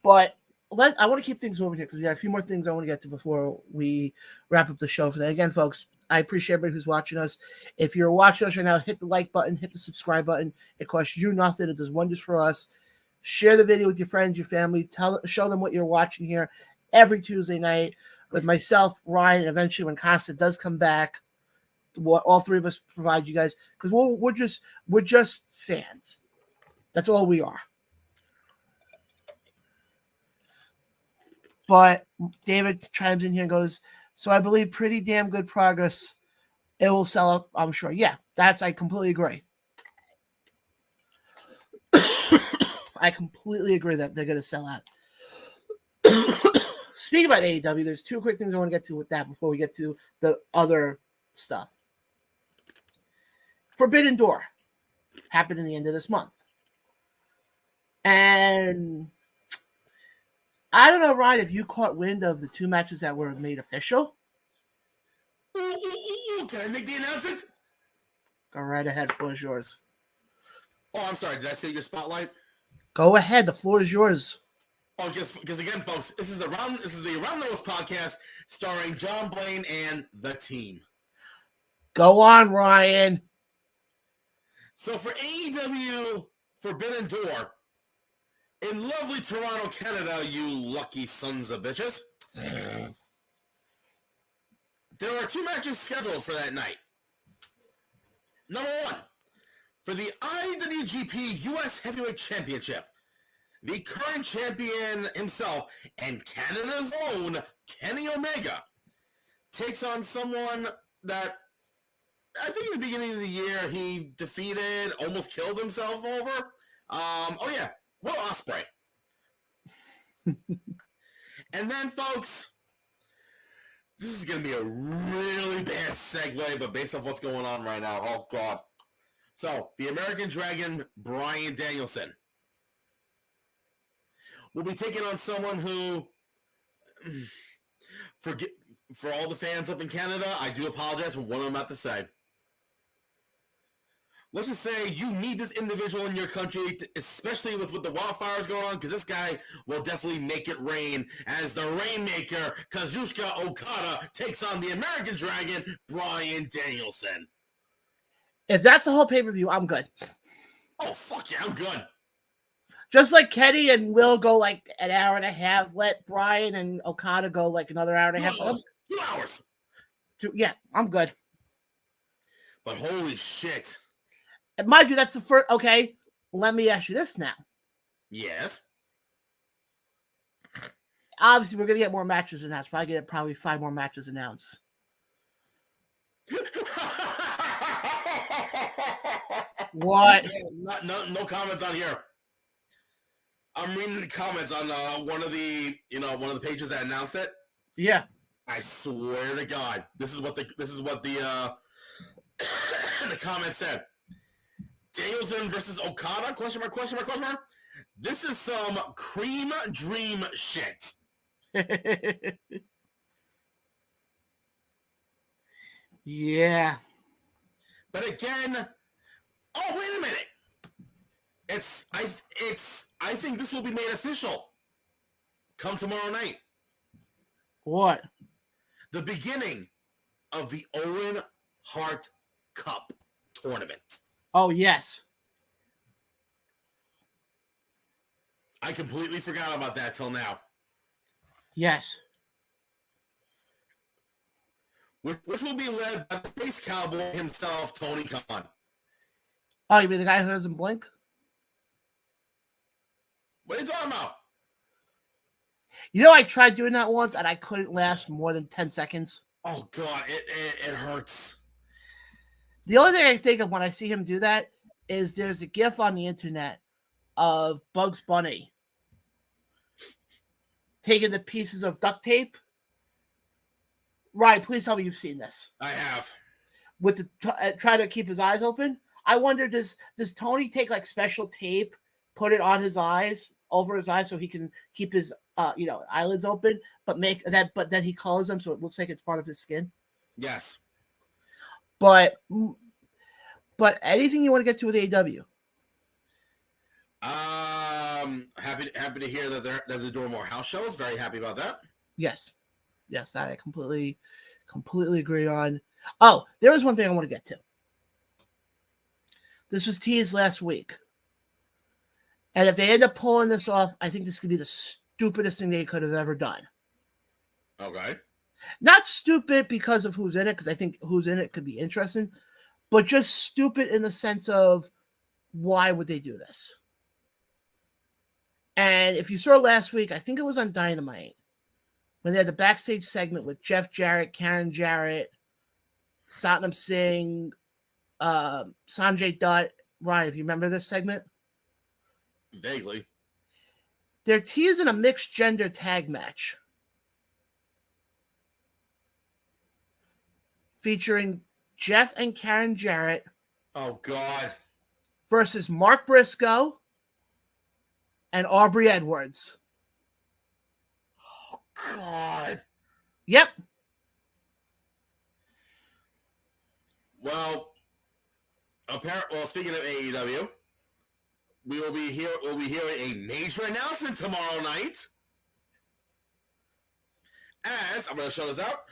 But I want to keep things moving here because we got a few more things I want to get to before we wrap up the show for that. Again, folks, I appreciate everybody who's watching us. If you're watching us right now, hit the like button, hit the subscribe button. It costs you nothing. It does wonders for us. Share the video with your friends, your family. Show them what you're watching here every Tuesday night with myself, Ryan, and eventually when Costa does come back, what all three of us provide you guys, because we're just fans. That's all we are. But David chimes in here and goes, so I believe pretty damn good progress. It will sell out, I'm sure. Yeah, I completely agree. I completely agree that they're going to sell out. Speaking about AEW, there's two quick things I want to get to with that before we get to the other stuff. Forbidden Door happened in the end of this month. And I don't know, Ryan, if you caught wind of the two matches that were made official. Can I make the announcement? Go right ahead. The floor is yours. Oh, I'm sorry. Did I say your spotlight? Go ahead. The floor is yours. Oh, because again, folks, this is the Around the Ropes podcast starring John Blaine and the team. Go on, Ryan. So for AEW Forbidden Door, in lovely Toronto, Canada, you lucky sons of bitches, there are two matches scheduled for that night. Number one, for the IWGP US Heavyweight Championship, the current champion himself and Canada's own Kenny Omega takes on someone that I think in the beginning of the year he defeated, almost killed himself over. Will Ospreay. And then, folks, this is going to be a really bad segue, but based on what's going on right now, oh, God. So, the American Dragon, Bryan Danielson, will be taking on someone who, for all the fans up in Canada, I do apologize for what I'm about to say. let's just say you need this individual in your country, especially with the wildfires going on, because this guy will definitely make it rain as the Rainmaker, Kazuchika Okada, takes on the American Dragon, Bryan Danielson. If that's the whole pay-per-view, I'm good. Oh, fuck yeah, I'm good. Just like Kenny and Will go like an hour and a half, let Bryan and Okada go like another hour and a half. 2 hours. Yeah, I'm good. But holy shit. And mind you, that's the first. Okay, let me ask you this now. Yes. Obviously, we're gonna get more matches announced. Probably 5 more matches announced. What? No comments on here. I'm reading the comments on one of the pages that announced it. Yeah. I swear to God, this is what the the comment said. Danielson versus Okada? Question mark? This is some cream dream shit. Yeah. But again, oh wait a minute. I think this will be made official come tomorrow night. What? The beginning of the Owen Hart Cup tournament. Oh, yes. I completely forgot about that till now. Yes. Which will be led by the Space Cowboy himself, Tony Khan. Oh, you mean the guy who doesn't blink? What are you talking about? You know, I tried doing that once, and I couldn't last more than 10 seconds. Oh, God, it hurts. The only thing I think of when I see him do that is there's a GIF on the internet of Bugs Bunny taking the pieces of duct tape. Ryan, please tell me you've seen this. I have. With the try to keep his eyes open. I wonder, does Tony take like special tape, put it on his eyes, over his eyes, so he can keep his eyelids open, but then he colors them so it looks like it's part of his skin? Yes. But anything you want to get to with AEW? Happy to hear that they're doing more house shows. Very happy about that. Yes, that I completely agree on. Oh, there was one thing I want to get to. This was teased last week, and if they end up pulling this off, I think this could be the stupidest thing they could have ever done. Okay. Not stupid because of who's in it, because I think who's in it could be interesting, but just stupid in the sense of why would they do this? And if you saw last week, I think it was on Dynamite, when they had the backstage segment with Jeff Jarrett, Karen Jarrett, Satnam Singh, Sanjay Dutt. Ryan, if you remember this segment? Vaguely. They're teasing a mixed gender tag match featuring Jeff and Karen Jarrett. Oh, God. Versus Mark Briscoe and Aubrey Edwards. Oh, God. Yep. Well, speaking of AEW, we'll be hearing a major announcement tomorrow night. As I'm going to show this out.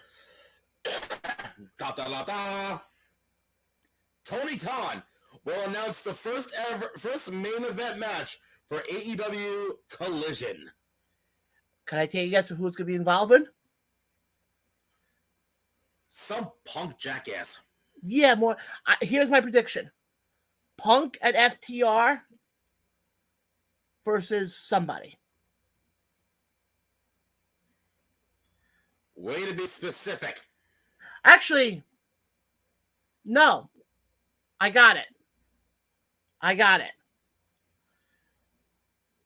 Tony Khan will announce the first main event match for AEW Collision. Can I take a guess of who's going to be involved in? Some punk jackass. Yeah, more. Here's my prediction. Punk at FTR versus somebody. Way to be specific. Actually, no. I got it.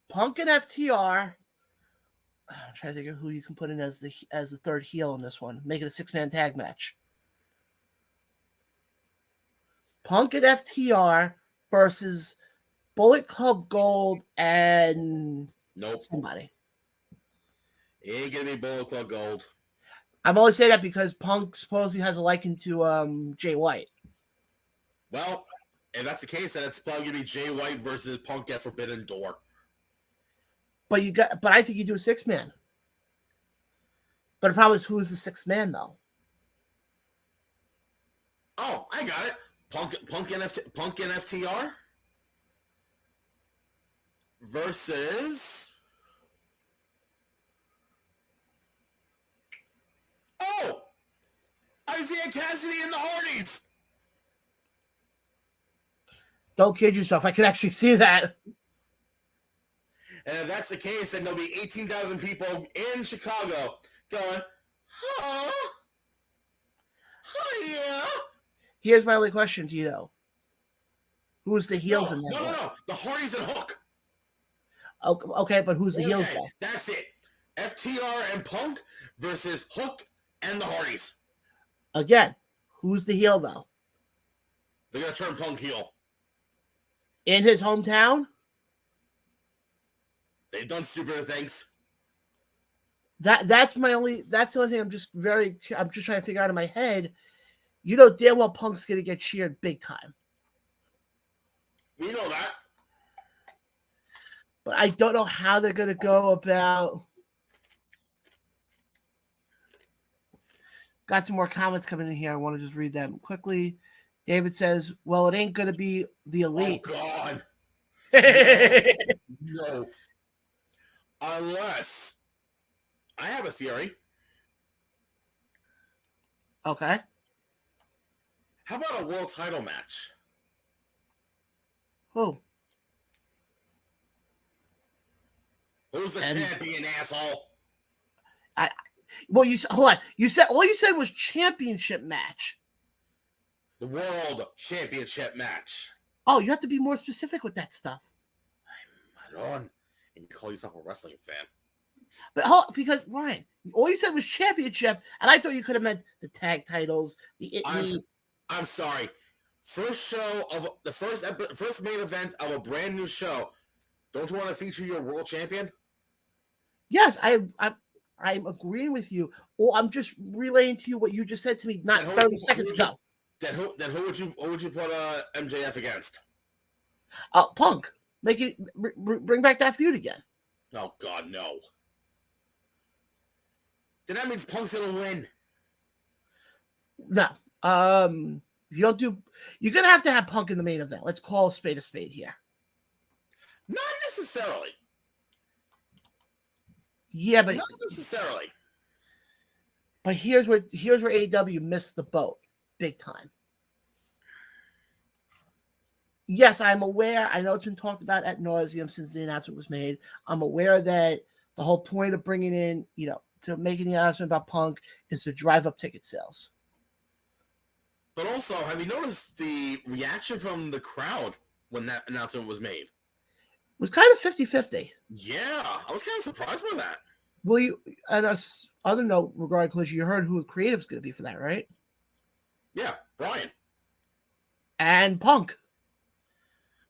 Punk and FTR. I'm trying to think of who you can put in as the third heel in this one. Make it a 6-man tag match. Punk and FTR versus Bullet Club Gold and somebody. It ain't gonna be Bullet Club Gold. I'm only saying that because Punk supposedly has a liking to Jay White. Well, if that's the case, then it's probably gonna be Jay White versus Punk at Forbidden Door. But I think you do a 6-man. But the problem is, who's the 6th man though? Oh, I got it. Punk and FTR versus. Oh, Isaiah Cassidy and the Hardys. Don't kid yourself. I can actually see that. And if that's the case, then there'll be 18,000 people in Chicago going, oh, yeah. Here's my only question to you, though. Who's the heels in that? No. The Hardys and Hook. Okay, but who's the heels, though? That's it. FTR and Punk versus Hook and the Hardys. Again, who's the heel, though? They're going to turn Punk heel. In his hometown? They've done stupider things. That's the only thing I'm just trying to figure out in my head. You know damn well Punk's gonna get cheered big time. We know that. But I don't know how they're gonna go about. Got some more comments coming in here. I want to just read them quickly. David says, well, it ain't gonna be the Elite. Oh God. No. Unless I have a theory. Okay. How about a world title match? Who? Who's the champion, asshole? Hold on. All you said was championship match. The world championship match. Oh, you have to be more specific with that stuff. I'm on. And you call yourself a wrestling fan. But because Ryan, all you said was championship, and I thought you could have meant the tag titles. I'm sorry. First show of the first main event of a brand new show. Don't you want to feature your world champion? Yes, I'm agreeing with you. Or I'm just relaying to you what you just said to me not 30 seconds ago. Then who would you put MJF against? Punk. Make it bring back that feud again. Oh God, no. Then that means Punk's gonna win. No. You don't do. You're gonna have to have Punk in the main event. Let's call a spade here. Not necessarily. Yeah, but not necessarily. But here's where AEW missed the boat big time. Yes, I'm aware. I know it's been talked about ad nauseum since the announcement was made. I'm aware that the whole point of bringing in, to making the announcement about Punk is to drive up ticket sales. But also, have you noticed the reaction from the crowd when that announcement was made? It was kind of 50-50. Yeah, I was kind of surprised by that. Will you, and other note regarding Collision, you heard who the creative's going to be for that, right? Yeah, Brian. And Punk.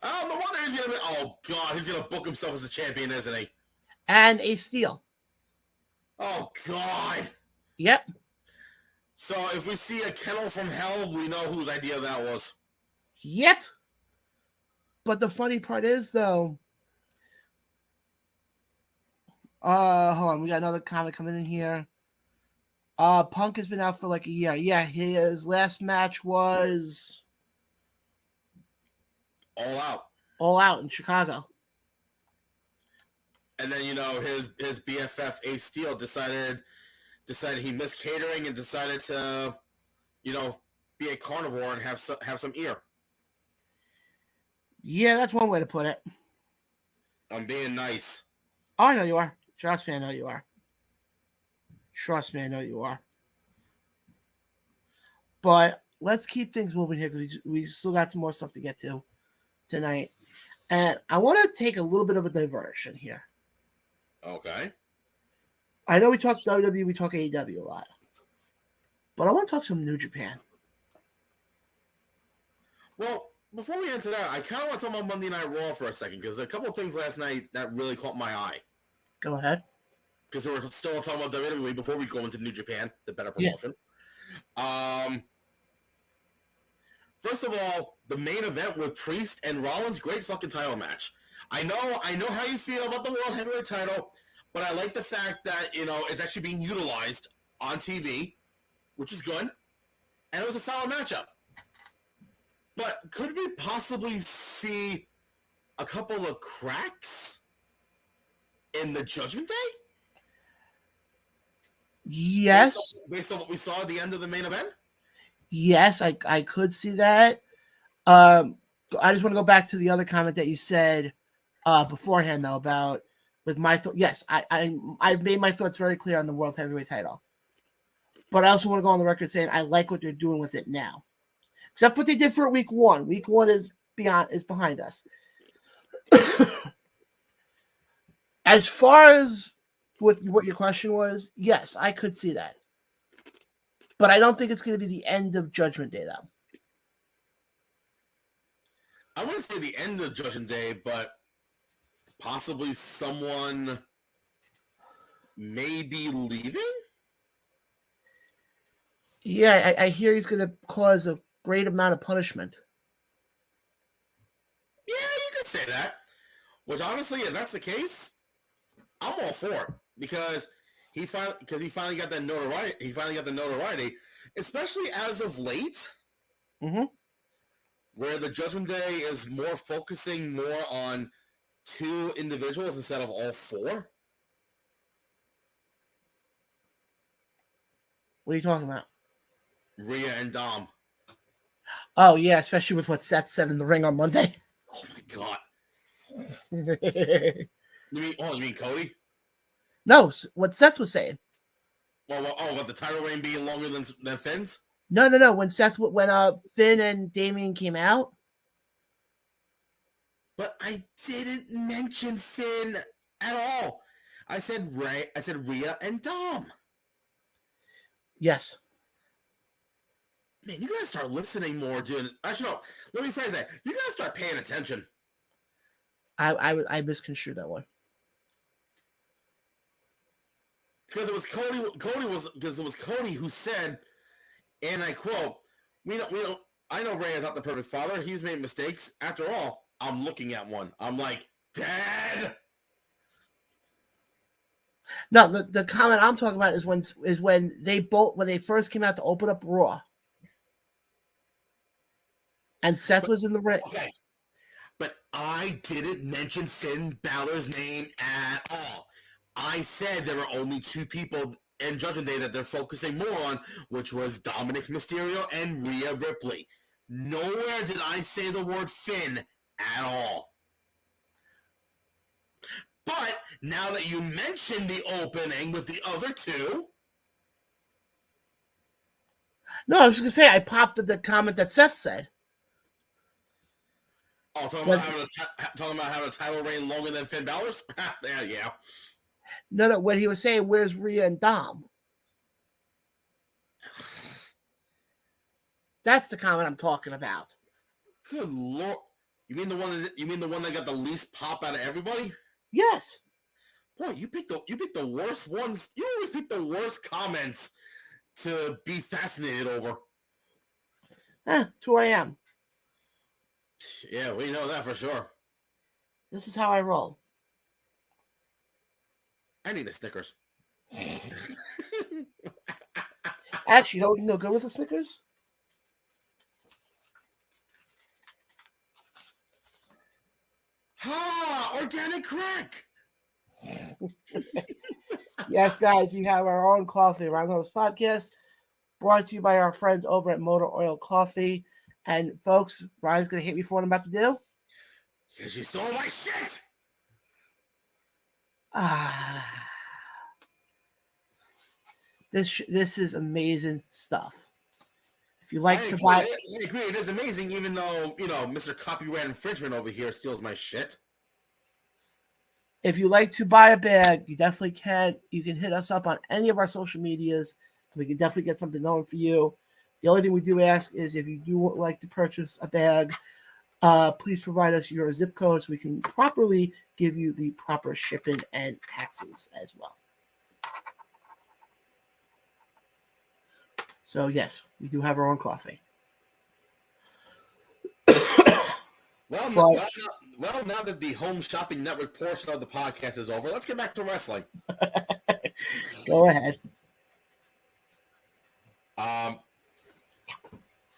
Oh, the one he's going to be, oh God, he's going to book himself as a champion, isn't he? And Ace Steel. Oh God. Yep. So if we see a kennel from hell, we know whose idea that was. Yep. But the funny part is, though, hold on, we got another comment coming in here. Punk has been out for like a year. Yeah, his last match was All Out in Chicago. And then his BFF Ace Steel decided he missed catering and decided to, be a carnivore and have some ear. Yeah, that's one way to put it. I'm being nice. Oh, I know you are. Trust me, I know you are. Trust me, I know you are. But let's keep things moving here because we still got some more stuff to get to tonight. And I want to take a little bit of a diversion here. Okay. I know we talk WWE, we talk AEW a lot. But I want to talk some New Japan. Well, before we get into that, I kind of want to talk about Monday Night Raw for a second because a couple of things last night that really caught my eye. Go ahead. Because we're still talking about WWE before we go into New Japan, the better promotion. Yeah. First of all, the main event with Priest and Rollins, great fucking title match. I know how you feel about the World Heavyweight title, but I like the fact that, it's actually being utilized on TV, which is good. And it was a solid matchup. But could we possibly see a couple of cracks in the Judgment Day? Yes. Based on what we saw at the end of the main event? Yes, I could see that. I just want to go back to the other comment that you said beforehand, though, about with my thoughts. Yes, I've made my thoughts very clear on the World Heavyweight title. But I also want to go on the record saying I like what they're doing with it now. Except what they did for week one. Week one is behind us. As far as what your question was, yes, I could see that. But I don't think it's going to be the end of Judgment Day, though. I wouldn't say the end of Judgment Day, but possibly someone may be leaving? Yeah, I hear he's going to cause a great amount of punishment. Yeah, you could say that. Which, honestly, if that's the case, I'm all for it. Because he finally got that notoriety. He finally got the notoriety, especially as of late, where the Judgment Day is focusing more on 2 individuals instead of all 4. What are you talking about? Rhea and Dom. Oh, yeah, especially with what Seth said in the ring on Monday. Oh, my God. You mean Cody? No, what Seth was saying. What the title reign being longer than Finn's? No. When Finn and Damian came out. But I didn't mention Finn at all. I said Rhea and Dom. Yes. Man, you gotta start listening more, dude. Actually, no. Let me phrase that. You gotta start paying attention. I misconstrued that one. Because it was Cody who said, and I quote, I know Ray is not the perfect father. He's made mistakes. After all, I'm looking at one. I'm like, Dad. No, the comment I'm talking about is when they first came out to open up Raw. And Seth was in the ring. Okay. But I didn't mention Finn Balor's name at all. I said there were only 2 people in Judgment Day that they're focusing more on, which was Dominic Mysterio and Rhea Ripley. Nowhere did I say the word Finn at all. But now that you mentioned the opening with the other 2... No, I was just going to say, I popped at the comment that Seth said. Oh, talking about having a title reign longer than Finn Balor's? Yeah. No, when he was saying, where's Rhea and Dom? That's the comment I'm talking about. Good Lord. You mean the one that got the least pop out of everybody? Yes. Boy, you picked the worst ones. You always pick the worst comments to be fascinated over. It's who I am. Yeah, we know that for sure. This is how I roll. I need a Snickers. Actually, no good with the Snickers? Organic crack! Yes, guys, we have our own coffee around those podcasts, brought to you by our friends over at Motor Oil Coffee. And folks, Ryan's gonna hit me for what I'm about to do. Because you stole my shit! This is amazing stuff. If you like I agree, it is amazing, even though, Mr. Copyright Infringement over here steals my shit. If you like to buy a bag, you definitely can. You can hit us up on any of our social medias. We can definitely get something going for you. The only thing we do ask is if you do like to purchase a bag, please provide us your zip code so we can properly give you the proper shipping and taxes as well. So, yes, we do have our own coffee. Well, But now that the home shopping network portion of the podcast is over, let's get back to wrestling. go ahead.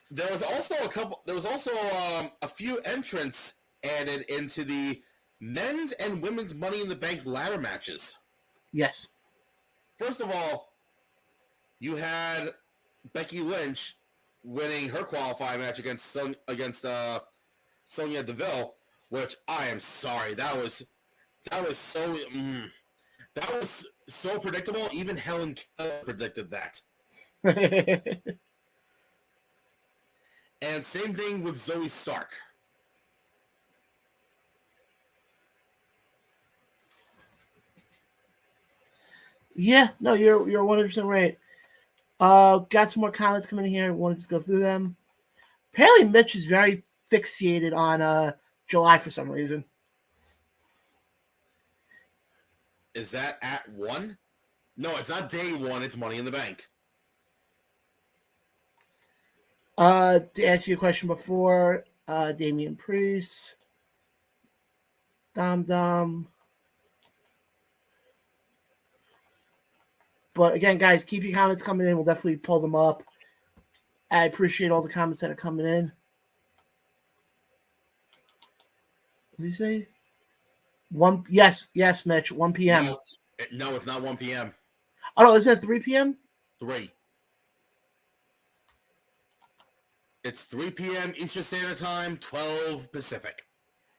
There was also a few entrants added into the men's and women's Money in the Bank ladder matches. Yes. First of all, you had Becky Lynch winning her qualifying match against Sonya Deville, which I am sorry, that was so predictable. Even Helen Keller predicted that. And same thing with Zoe Stark. Yeah, no, you're 100% right. Got some more comments coming in here. I want to just go through them. Apparently, Mitch is very fixated on July for some reason. Is that at 1? No, it's not day 1. It's Money in the Bank. To answer your question before, Damian Priest, Dom. But again, guys, keep your comments coming in. We'll definitely pull them up. I appreciate all the comments that are coming in. What did you say? Yes, Mitch. 1 p.m. No, it's not 1 p.m. Oh no, is it 3 p.m.? 3. It's 3 p.m. Eastern Standard Time, 12 Pacific.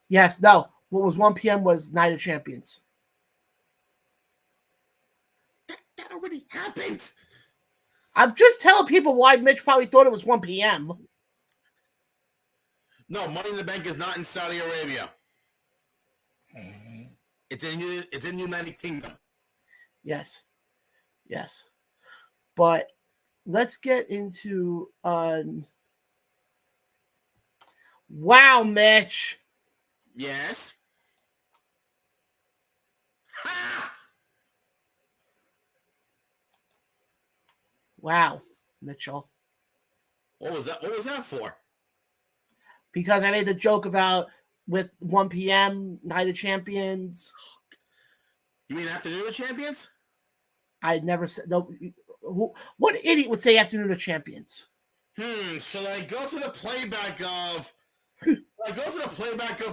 Yes, no. What was 1 p.m. was Night of Champions. That already happened. I'm just telling people why Mitch probably thought it was 1 p.m. No, Money in the Bank is not in Saudi Arabia. It's in United Kingdom. Yes. But let's get into wow, Mitch. Yes. Ha! Wow, Mitchell. What was that for? Because I made the joke about with 1 p.m. Night of Champions. You mean Afternoon of Champions? I never said no. What idiot would say Afternoon of Champions? Should I go to the playback of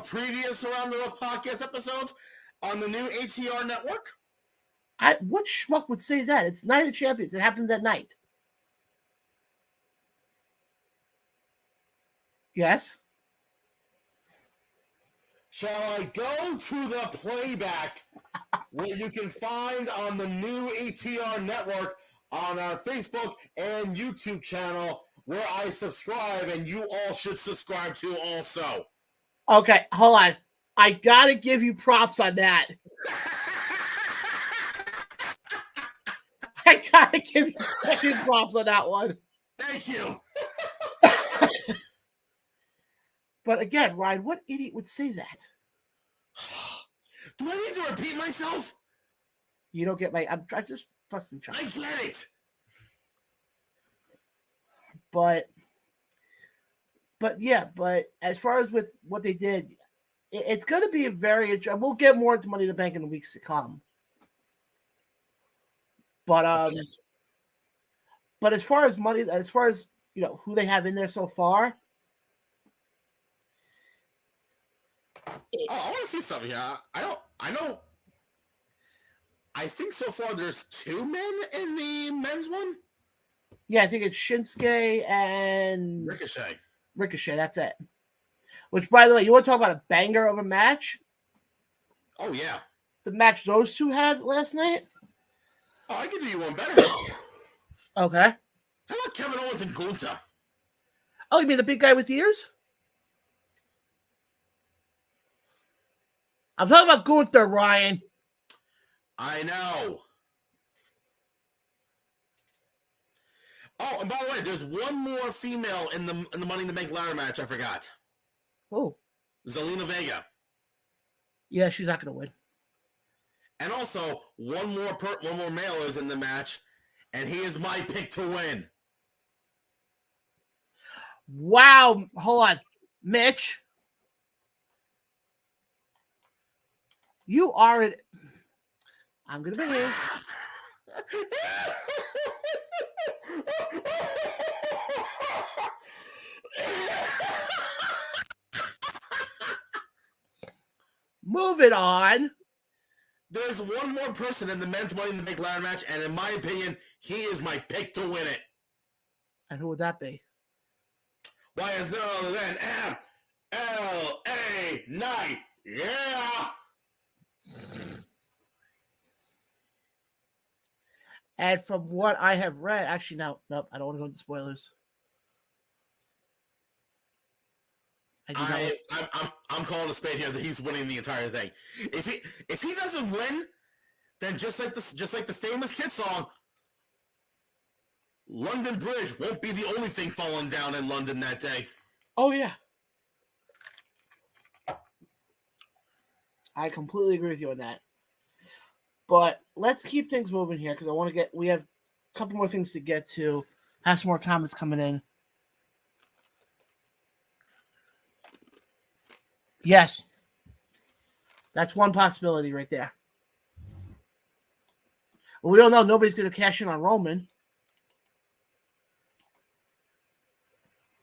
previous Around the Rose podcast episodes on the new ATR network? What schmuck would say that? It's Night of Champions. It happens at night. Yes. Shall I go to the playback where you can find on the new ATR network on our Facebook and YouTube channel where I subscribe and you all should subscribe to also? Okay, hold on. I gotta give you props on that. I gotta give you props on that one. Thank you. But again, Ryan, what idiot would say that? Do I need to repeat myself? You don't get my. I'm just busting chops. I get it. But yeah, but as far as with what they did, it's going to be a very. We'll get more into Money in the Bank in the weeks to come. But as far as money, as far as who they have in there so far. I want to see something here. I know. I think so far there's 2 men in the men's one. Yeah, I think it's Shinsuke and Ricochet. That's it. Which, by the way, you want to talk about a banger of a match? Oh yeah, the match those two had last night. Oh, I can do you one better. Okay. How about Kevin Owens and Gunther? Oh, you mean the big guy with ears? I'm talking about Gunther, Ryan. I know. Oh, and by the way, there's one more female in the Money in the Bank ladder match. I forgot. Oh, Zelina Vega. Yeah, she's not going to win. And also, one more male is in the match, and he is my pick to win. Wow. Hold on. Mitch. You are an. I'm gonna behave. Moving on. There's one more person in the men's Money in the Bank ladder match, and in my opinion, he is my pick to win it. And who would that be? Why is no other than LA Knight? Yeah. And from what I have read, actually, nope, I don't want to go into spoilers. I'm calling a spade here that he's winning the entire thing. If he doesn't win, then just like the famous kid song, London Bridge won't be the only thing falling down in London that day. Oh yeah, I completely agree with you on that. But let's keep things moving here because we have a couple more things to get to. Have some more comments coming in. Yes. That's one possibility right there. Well, we don't know. Nobody's going to cash in on Roman.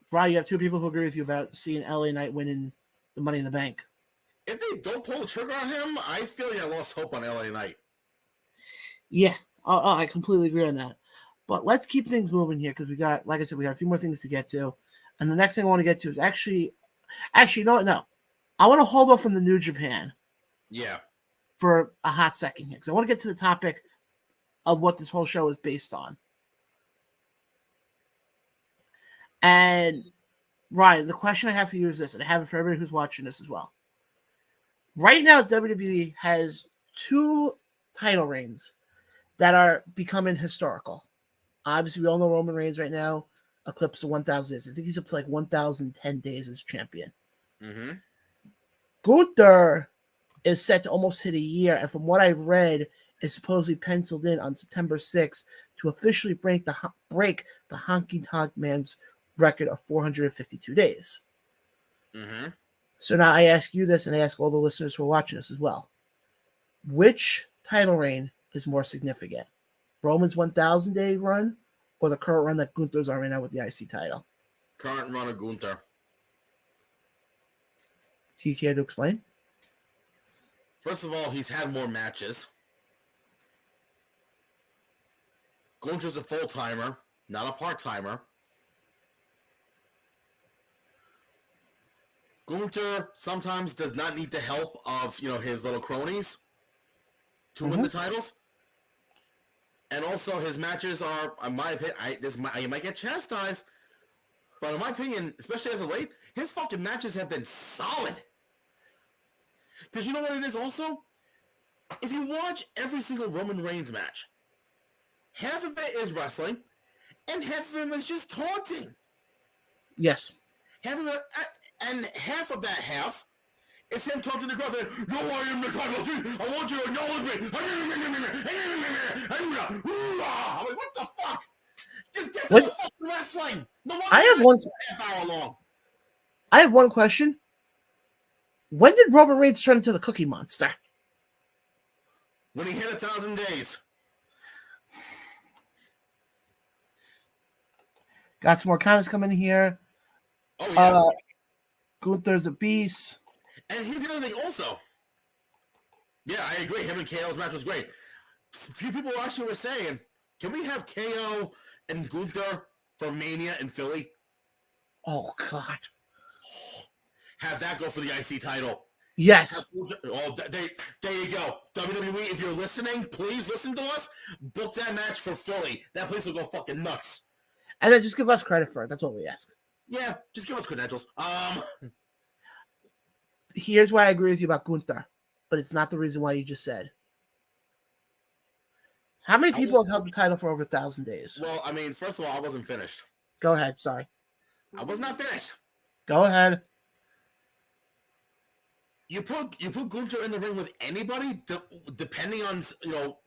Brian, you have two people who agree with you about seeing LA Knight winning the Money in the Bank. If they don't pull the trigger on him, I feel like I lost hope on LA Knight. Yeah, I completely agree on that. But let's keep things moving here because we got a few more things to get to. And the next thing I want to get to is actually, no. I want to hold off on the New Japan. Yeah. For a hot second here because I want to get to the topic of what this whole show is based on. And Ryan, the question I have for you is this, and I have it for everybody who's watching this as well. Right now, WWE has 2 title reigns that are becoming historical. Obviously, we all know Roman Reigns right now eclipsed the 1,000 days. I think he's up to like 1,010 days as champion. Mm-hmm. Gunther is set to almost hit a year, and from what I've read, is supposedly penciled in on September 6th to officially break the Honky Tonk Man's record of 452 days. Mm-hmm. So now I ask you this, and I ask all the listeners who are watching this as well. Which title reign is more significant? Roman's 1,000-day run or the current run that Gunther's on right now with the IC title? Current run of Gunther. Do you care to explain? First of all, he's had more matches. Gunther's a full-timer, not a part-timer. Gunther sometimes does not need the help of, his little cronies to win the titles. And also, his matches are, in my opinion, you might get chastised, but in my opinion, especially as of late, his fucking matches have been solid. Because you know what it is also? If you watch every single Roman Reigns match, half of it is wrestling, and half of it is just taunting. Yes. Half of it, and half of that half is him talking to the crowd saying, "No, I am the tribal chief. I want you to acknowledge me." I'm like, what the fuck? Just get to the fucking wrestling. No, I have one half hour long. I have one question. When did Roman Reigns turn into the Cookie Monster? When he hit 1,000 days. Got some more comments coming in here. Oh, yeah. Gunther's a beast. And here's the other thing also. Yeah, I agree. Him and KO's match was great. A few people actually were saying, can we have KO and Gunther for Mania in Philly? Oh, God. Have that go for the IC title. Yes. There you go. WWE, if you're listening, please listen to us. Book that match for Philly. That place will go fucking nuts. And then just give us credit for it. That's all we ask. Yeah, just give us credentials. Here's why I agree with you about Gunther, but it's not the reason why you just said. How many people have held the title for over 1,000 days? Well, I mean, first of all, I wasn't finished. Go ahead. Sorry. I was not finished. Go ahead. You put Gunther in the ring with anybody, depending on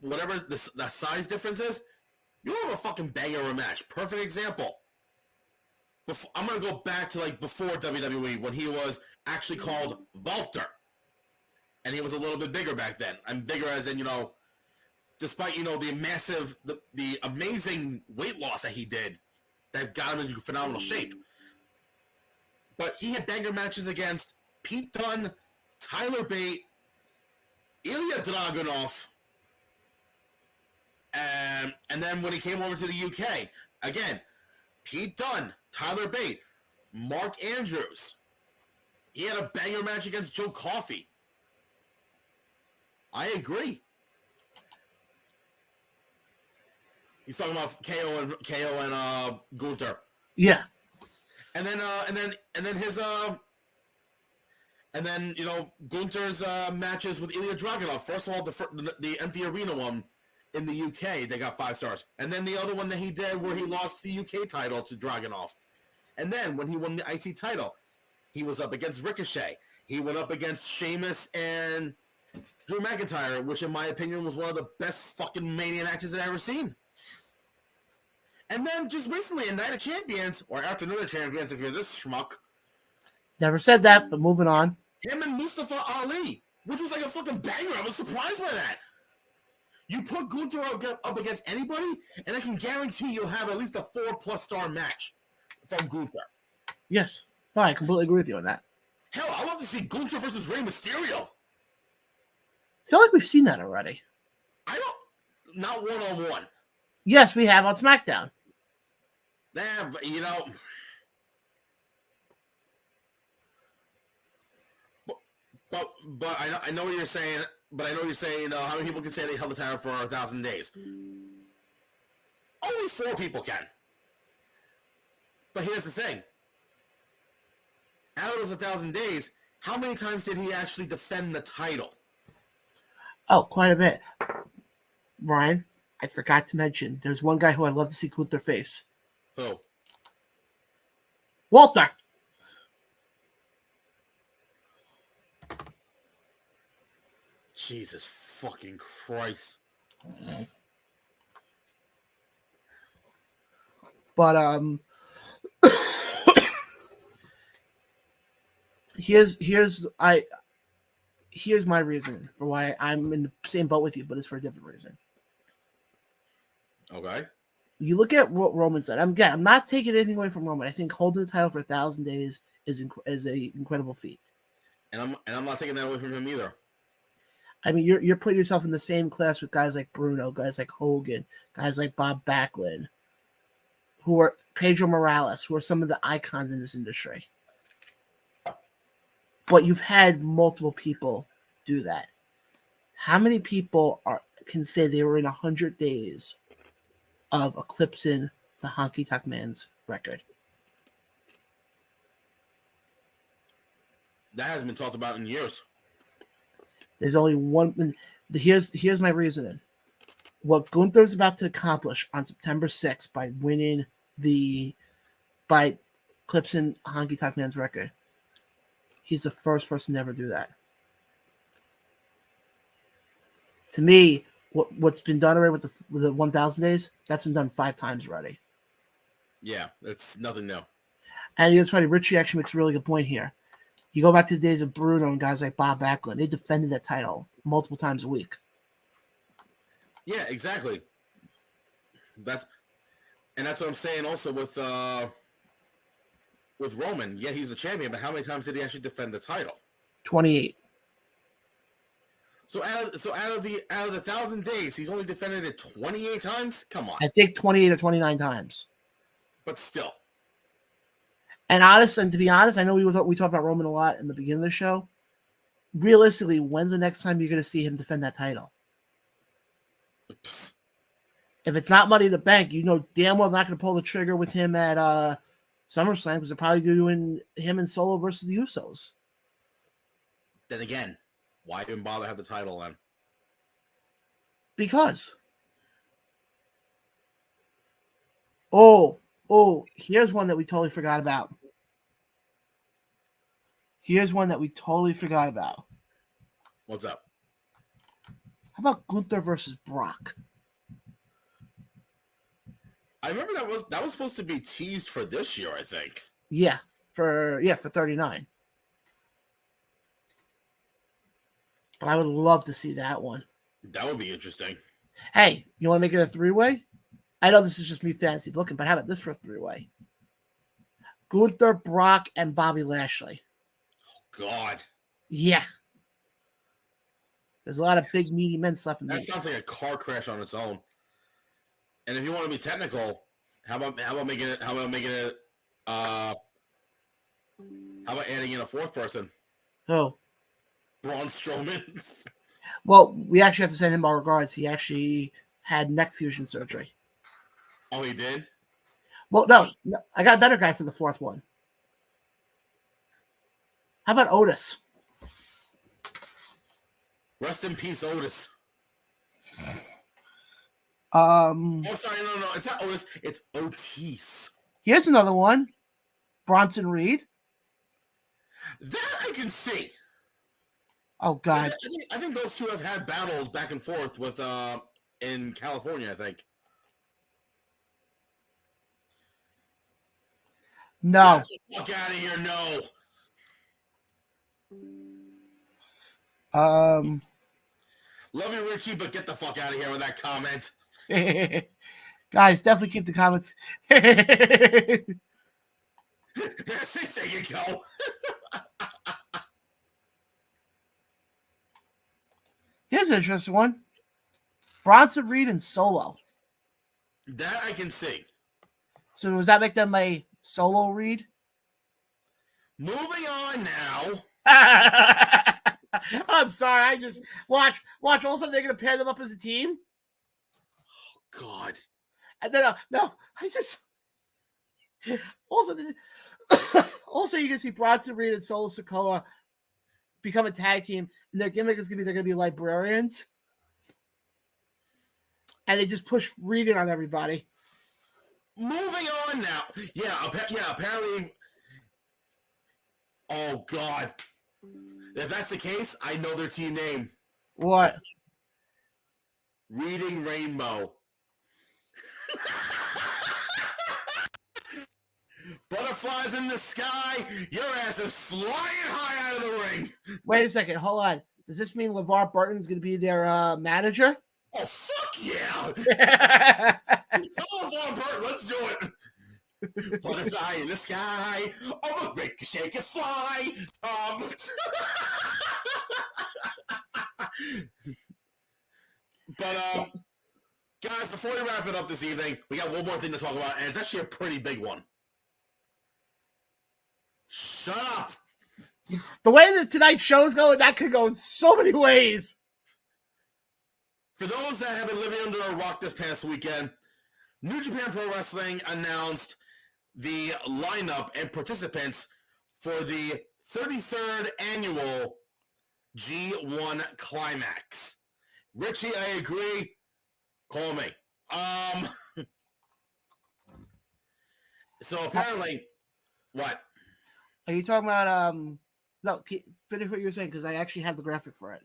whatever the size difference is, you have a fucking banger of a match. Perfect example. I'm gonna go back to before WWE when he was actually called Walter. and he was a little bit bigger back then. I'm bigger as in, despite, the amazing weight loss that he did that got him into phenomenal shape. But he had banger matches against Pete Dunne, Tyler Bate, Ilya Dragunov, and then when he came over to the UK, again, Pete Dunne, Tyler Bate, Mark Andrews. He had a banger match against Joe Coffey. I agree. He's talking about KO and Gunther. Yeah. And then Gunther's matches with Ilya Dragunov. First of all, the empty arena one in the UK, they got 5 stars. And then the other one that he did where he lost the UK title to Dragunov. And then when he won the IC title, he was up against Ricochet. He went up against Sheamus and Drew McIntyre, which in my opinion was one of the best fucking Mania matches I've ever seen. And then just recently in Night of Champions, or Afternoon of Champions if you're this schmuck. Never said that, but moving on. Him and Mustafa Ali, which was like a fucking banger. I was surprised by that. You put Gunther up against anybody, and I can guarantee you'll have at least a 4+ star match from Gunther. Yes. No, I completely agree with you on that. Hell, I'd love to see Gunther versus Rey Mysterio. I feel like we've seen that already. Not one-on-one. Yes, we have on SmackDown. But I know what you're saying. But I know you're saying how many people can say they held the title for 1,000 days? Only 4 people can. But here's the thing. Out of those 1,000 days, how many times did he actually defend the title? Oh, quite a bit. Ryan, I forgot to mention, there's one guy who I'd love to see Gunther face. Who? Walter. Jesus fucking Christ. But here's my reason for why I'm in the same boat with you, but it's for a different reason. Okay. You look at what Roman said. I'm not taking anything away from Roman. I think holding the title for 1,000 days is an incredible feat. And I'm not taking that away from him either. I mean, you're putting yourself in the same class with guys like Bruno, guys like Hogan, guys like Bob Backlund, who are Pedro Morales, who are some of the icons in this industry. But you've had multiple people do that. How many people can say they were in 100 days of eclipsing the Honky Tonk Man's record? That hasn't been talked about in years. There's only one. Here's my reasoning. What Gunther's about to accomplish on September 6th by eclipsing Honky Tonk Man's record, he's the first person to ever do that. To me, what's been done already with the 1,000 days, that's been done 5 times already. Yeah, it's nothing new. And it's funny, Richie actually makes a really good point here. You go back to the days of Bruno and guys like Bob Backlund, they defended that title multiple times a week. Yeah, exactly. That's what I'm saying also with Roman. Yeah, he's the champion, but how many times did he actually defend the title? 28. So out of the 1,000 days, he's only defended it 28 times? Come on. I think 28 or 29 times. But still. And to be honest, I know we talked about Roman a lot in the beginning of the show. Realistically, when's the next time you're going to see him defend that title? If it's not Money in the Bank, you know damn well not going to pull the trigger with him at SummerSlam because they're probably doing him and Solo versus the Usos. Then again, why even bother have the title then? Because. Oh, here's one that we totally forgot about. What's up? How about Gunther versus Brock? I remember that was supposed to be teased for this year, I think. Yeah, for 39. But I would love to see that one. That would be interesting. Hey, you want to make it a 3-way? I know this is just me fantasy booking, but how about this for a 3-way? Gunther, Brock, and Bobby Lashley. God. Yeah. There's a lot of big, meaty men slapping That me. sounds like a car crash on its own. And if you want to be technical, how about making it how about adding in a fourth person? Oh. Braun Strowman. Well, we actually have to send him our regards. He actually had neck fusion surgery. Oh, he did? Well, no, I got a better guy for the fourth one. How about Otis? Rest in peace, Otis. Oh, sorry, no, it's not Otis. It's Otis. Here's another one. Bronson Reed. That I can see. Oh God. So I think those two have had battles back and forth with in California, I think. No. Get the fuck out of here, no. Love you, Richie, but get the fuck out of here with that comment. Guys, definitely keep the comments. There you go. Here's an interesting one. Bronson Reed and Solo. That I can see. So does that make them a Solo Reed? Moving on now. I'm sorry. I just watch. All of a sudden they're gonna pair them up as a team. Oh God. No. I just also you can see Bronson Reed and Solo Sikoa become a tag team, and their gimmick is they're gonna be librarians, and they just push reading on everybody. Moving on now. Yeah. Apparently. Oh God. If that's the case, I know their team name. What? Reading Rainbow. Butterflies in the sky. Your ass is flying high out of the ring. Wait a second. Hold on. Does this mean LeVar Burton's going to be their manager? Oh, fuck yeah. Come on, Burt. Let's do it. Butterfly in the sky. Oh, ricochet can fly. But, guys, before we wrap it up this evening, we got one more thing to talk about, and it's actually a pretty big one. Shut up. The way that tonight's show's going, that could go in so many ways. For those that have been living under a rock this past weekend, New Japan Pro Wrestling announced the lineup and participants for the 33rd annual G1 Climax. Richie, I agree. Call me. So apparently, what? Are you talking about no, finish what you were saying, because I actually have the graphic for it.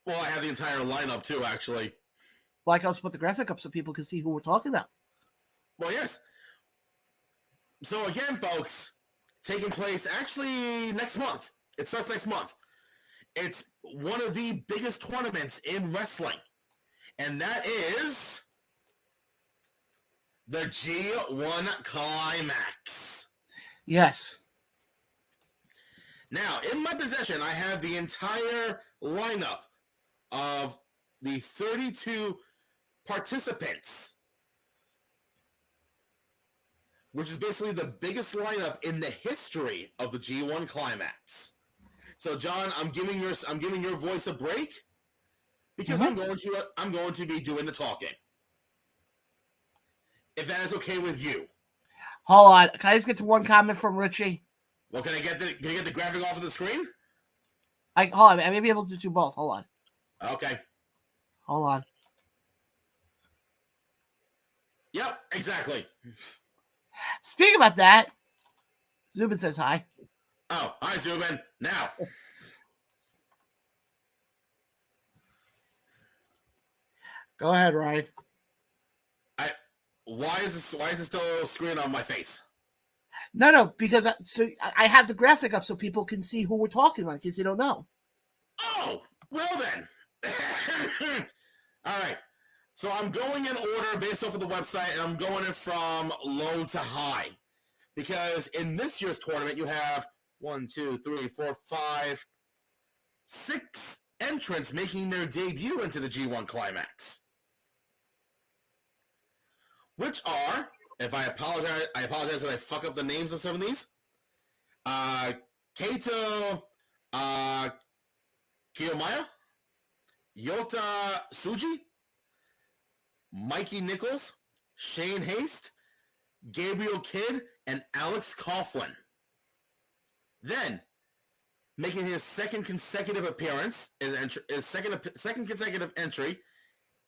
Well, I have the entire lineup too, actually. Well, I can also put the graphic up so people can see who we're talking about. Well, yes. So again, folks, taking place actually next month. It starts next month. It's one of the biggest tournaments in wrestling. And that is the G1 Climax. Yes. Now, in my possession, I have the entire lineup of the 32 participants, which is basically the biggest lineup in the history of the G1 Climax. So, John, I'm giving your voice a break because I'm going to be doing the talking. If that is okay with you. Hold on. Can I just get to one comment from Richie? Well, can I get the graphic off of the screen? Hold on. I may be able to do both. Hold on. Okay. Hold on. Yep, exactly. Speaking about that, Zubin says hi. Oh, hi, Zubin. Now. Go ahead, Ryan. Why is this still screen on my face? No, because I have the graphic up so people can see who we're talking about in case they don't know. Oh, Well then. All right. So I'm going in order based off of the website, and I'm going it from low to high. Because in this year's tournament, you have 6 entrants making their debut into the G1 Climax. Which are, if I apologize if I fuck up the names of some of these. Kaito Kiyomiya, Yota Tsuji, Mikey Nichols, Shane Haste, Gabriel Kidd, and Alex Coughlin. Then, making his second consecutive appearance, his second consecutive entry,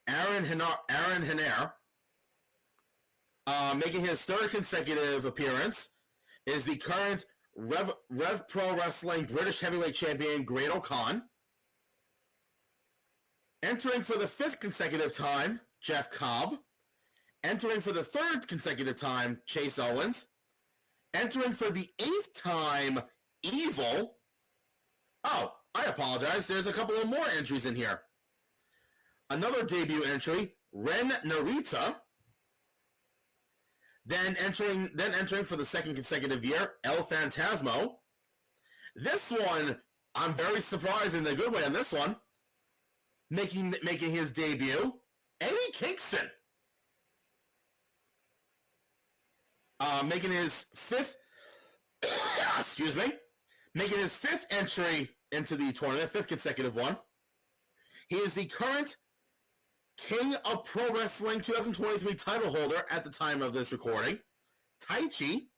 Aaron Henare. Making his third consecutive appearance is the current Rev Pro Wrestling British Heavyweight Champion, Great O'Khan. Entering for the 5th consecutive time, Jeff Cobb. Entering for the 3rd consecutive time, Chase Owens. Entering for the 8th time, Evil. Oh, I apologize. There's a couple of more entries in here. Another debut entry, Ren Narita. Then entering for the 2nd consecutive year, El Phantasmo. This one, I'm very surprised in a good way on this one. Making his debut, Eddie Kingston. Making his 5th making his 5th entry into the tournament, 5th consecutive one. He is the current King of Pro Wrestling 2023 title holder at the time of this recording, Taichi.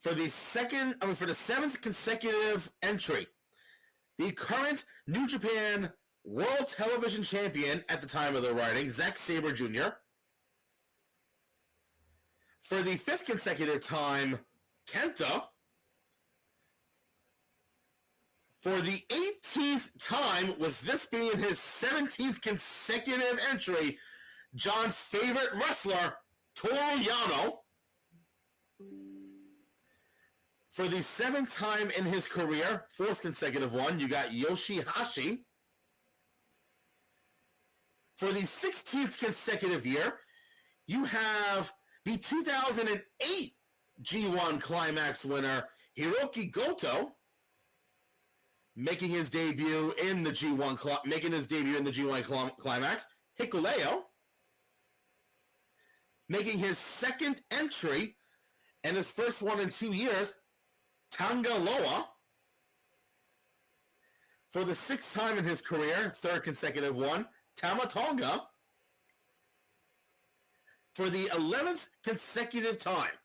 For the 7th consecutive entry, the current New Japan World Television Champion at the time of the writing, Zack Sabre Jr. For the 5th consecutive time, Kenta. For the 18th time, with this being his 17th consecutive entry, John's favorite wrestler, Toru Yano. For the 7th time in his career, 4th consecutive one, you got Yoshihashi. For the 16th consecutive year, you have the 2008 G1 Climax winner, Hiroki Goto, making his debut in the G1 Climax, Hikuleo, making his 2nd entry and his first one in 2 years, Tanga Loa. For the 6th time in his career, 3rd consecutive one, Tama Tonga. For the 11th consecutive time,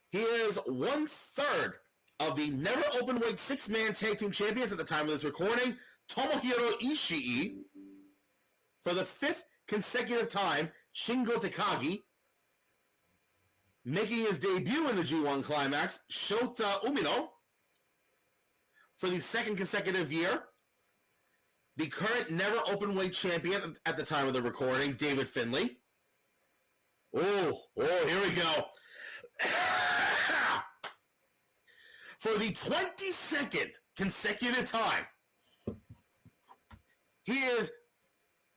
he is 1/3 of the never open-weight 6-man tag team champions at the time of this recording, Tomohiro Ishii. For the 5th consecutive time, Shingo Takagi. Making his debut in the G1 Climax, Shota Umino. For the 2nd consecutive year, the current never open-weight champion at the time of the recording, David Finlay. Oh, here we go. For the 22nd consecutive time, he is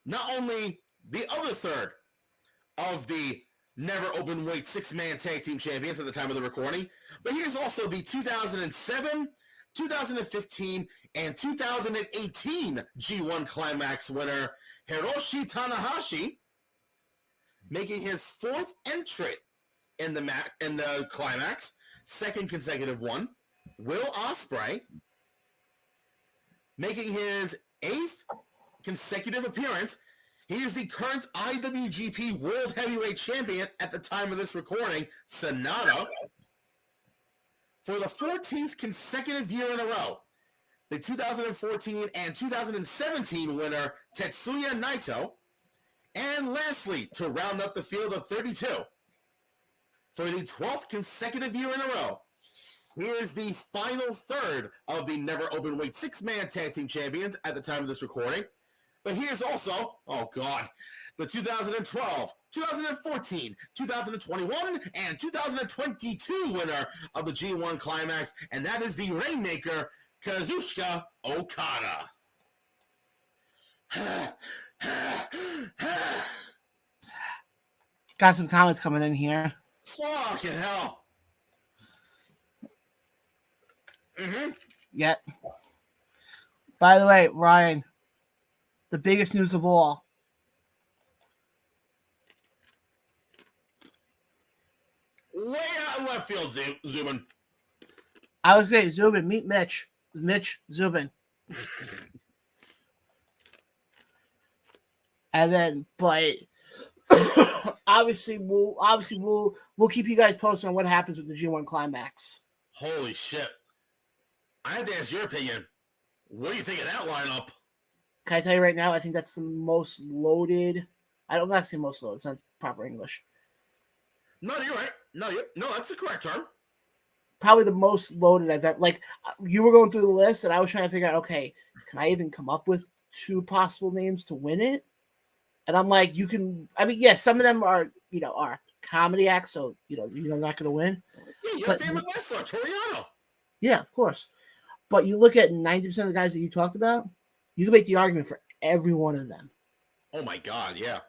not only the other third of the never open weight 6-man tag team champions at the time of the recording, but he is also the 2007, 2015, and 2018 G1 Climax winner, Hiroshi Tanahashi, making his 4th entry in the Climax, 2nd consecutive one. Will Ospreay, making his 8th consecutive appearance. He is the current IWGP World Heavyweight Champion at the time of this recording, Sonata. For the 14th consecutive year in a row, the 2014 and 2017 winner, Tetsuya Naito. And lastly, to round up the field of 32, for the 12th consecutive year in a row, here's the final third of the never open weight 6-man tag team champions at the time of this recording. But here's also, the 2012, 2014, 2021, and 2022 winner of the G1 Climax, and that is the Rainmaker, Kazuchika Okada. Got some comments coming in here. Fucking hell. Yep. By the way, Ryan, the biggest news of all. Way out in left field, Zubin. I would say Zubin, meet Mitch. Mitch Zubin. And then, but obviously we'll keep you guys posted on what happens with the G1 climax. Holy shit. I have to ask your opinion. What do you think of that lineup? Can I tell you right now, I think that's the most loaded. I don't actually most loaded. It's not proper English. No, you're right. No, that's the correct term. Probably the most loaded I've ever. Like, you were going through the list, and I was trying to figure out, okay, can I even come up with 2 possible names to win it? And I'm like, you can. I mean, yes, some of them are comedy acts, so you're not going to win. Yeah, your favorite wrestler, Toriano. Yeah, of course. But you look at 90% of the guys that you talked about, you can make the argument for every one of them. Oh my god, yeah.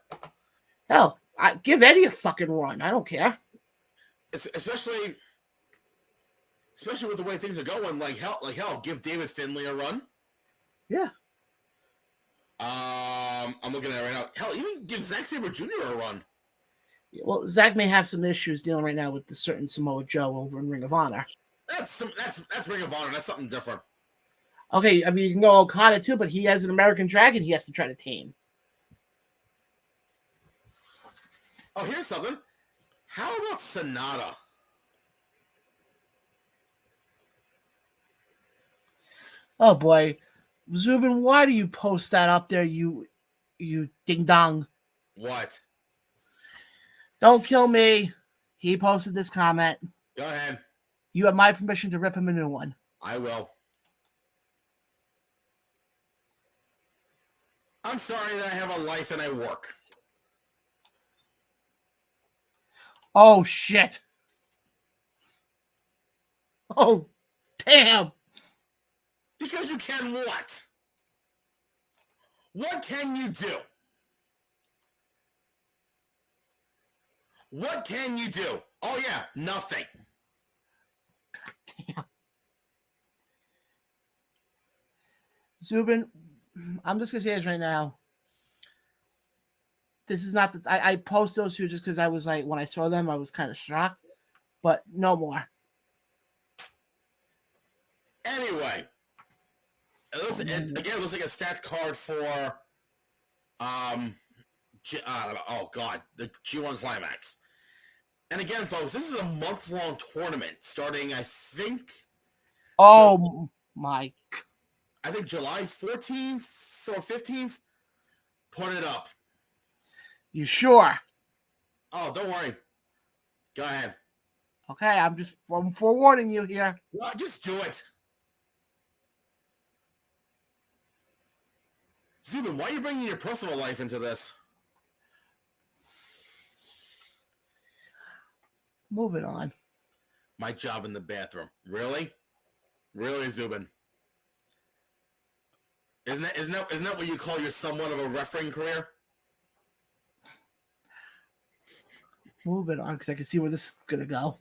Hell, give Eddie a fucking run. I don't care. Especially with the way things are going. Like hell, give David Finlay a run. Yeah. I'm looking at it right now. Hell, even give Zack Sabre Jr. a run. Yeah, well, Zach may have some issues dealing right now with the certain Samoa Joe over in Ring of Honor. That's Ring of Honor. That's something different. Okay, I mean, you can go Okada too, but he has an American Dragon he has to try to tame. Oh, here's something. How about Sonata? Oh boy, Zubin, why do you post that up there? You ding dong. What? Don't kill me. He posted this comment. Go ahead. You have my permission to rip him a new one. I will. I'm sorry that I have a life and I work. Oh, shit. Oh, damn. Because you can what? What can you do? What can you do? Oh, yeah, nothing. Damn. Zubin, I'm just going to say this right now. This is not the... I post those 2 just because I was like, when I saw them, I was kind of shocked. But no more. Anyway. It looks like a stat card for... the G1 Climax. And again, folks, this is a month-long tournament starting, I think... Oh, my... I think July 14th or 15th. Put it up. You sure? Oh, don't worry. Go ahead. Okay, I'm forewarning you here. Well, just do it. Zubin, why are you bringing your personal life into this? Moving on. My job in the bathroom. Really? Really, Zubin? Isn't that what you call your somewhat of a refereeing career? Moving on, because I can see where this is going to go.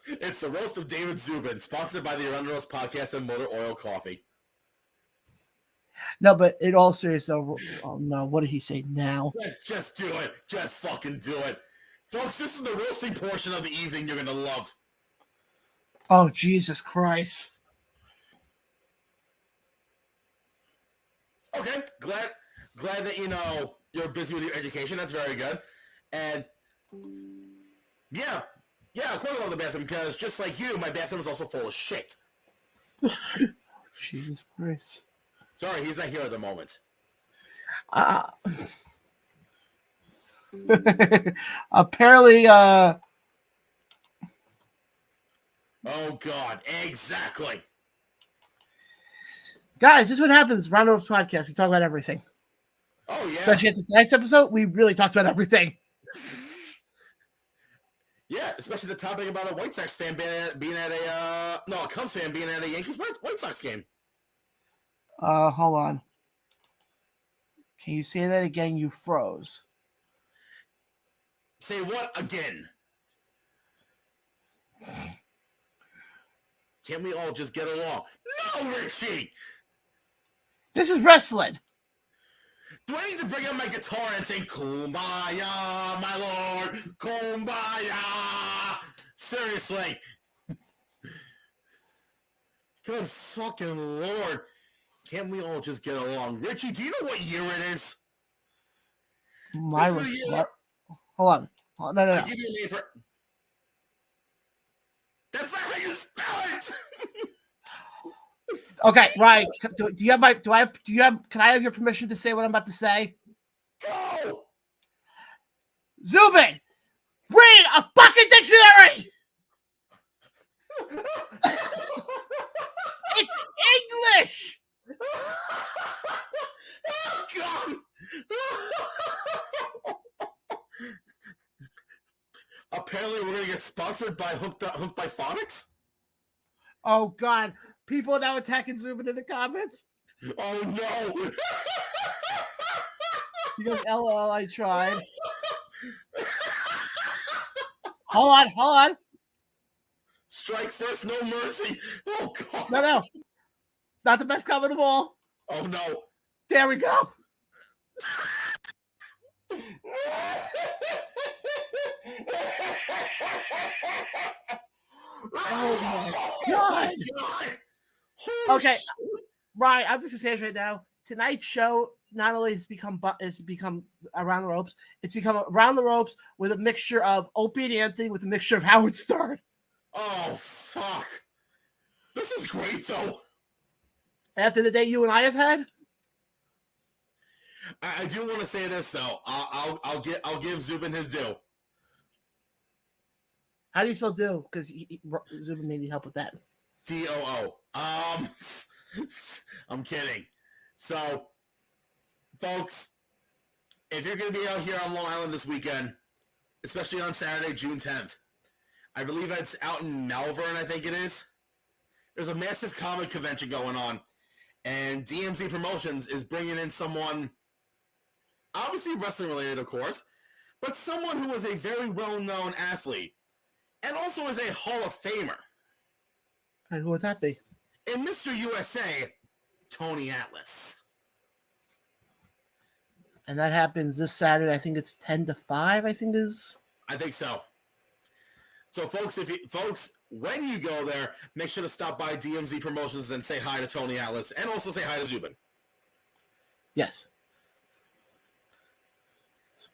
It's the Roast of David Zubin, sponsored by the Around the Roast Podcast and Motor Oil Coffee. No, but in all seriousness, though, oh no, what did he say now? Just do it. Just fucking do it. Folks, this is the roasting portion of the evening you're going to love. Oh, Jesus Christ. Okay, glad that you're busy with your education. That's very good. And yeah, of course I love the bathroom because just like you, my bathroom is also full of shit. Jesus Christ. Sorry, he's not here at the moment. Apparently, oh God, exactly. Guys, this is what happens. Round of Podcast. We talk about everything. Oh yeah. Especially at tonight's episode, we really talked about everything. Yeah, especially the topic about a White Sox fan being at a Cubs fan being at a Yankees White Sox game. Hold on. Can you say that again? You froze. Say what again? Can't we all just get along? No, Richie! This is wrestling. Do I need to bring out my guitar and sing Kumbaya, my lord? Kumbaya! Seriously. Good fucking lord. Can't we all just get along? Richie, do you know what year it is? Hold on. No. I'll give you a name for... That's not how you spell it! Okay, Ryan, do you have can I have your permission to say what I'm about to say? Go! Zubin, read a fucking dictionary! It's English! Oh, God! Apparently, we're gonna get sponsored by Hooked by Phonics. Oh, God. People are now attacking Zubin in the comments. Oh, no! He goes, LOL, I tried. Hold on. Strike first, no mercy. Oh, God. No. Not the best comment of all. Oh, no. There we go. Oh, my God. Okay, Ryan, I'm just going to say this right now. Tonight's show not only has become Around the Ropes, it's become Around the Ropes with a mixture of Opie and Anthony with a mixture of Howard Stern. Oh, fuck. This is great, though. After the day you and I have had? I do want to say this, though. I'll give Zubin his due. How do you spell do? Because Zubin may need help with that. DOO. I'm kidding. So, folks, if you're going to be out here on Long Island this weekend, especially on Saturday, June 10th, I believe it's out in Malvern, I think it is. There's a massive comic convention going on, and DMZ Promotions is bringing in someone, obviously wrestling related, of course, but someone who is a very well-known athlete and also is a Hall of Famer. And who would that be? And Mr. USA, Tony Atlas. And that happens this Saturday. I think it's 10 to 5, I think is. I think so. So, folks, when you go there, make sure to stop by DMZ Promotions and say hi to Tony Atlas, and also say hi to Zubin. Yes.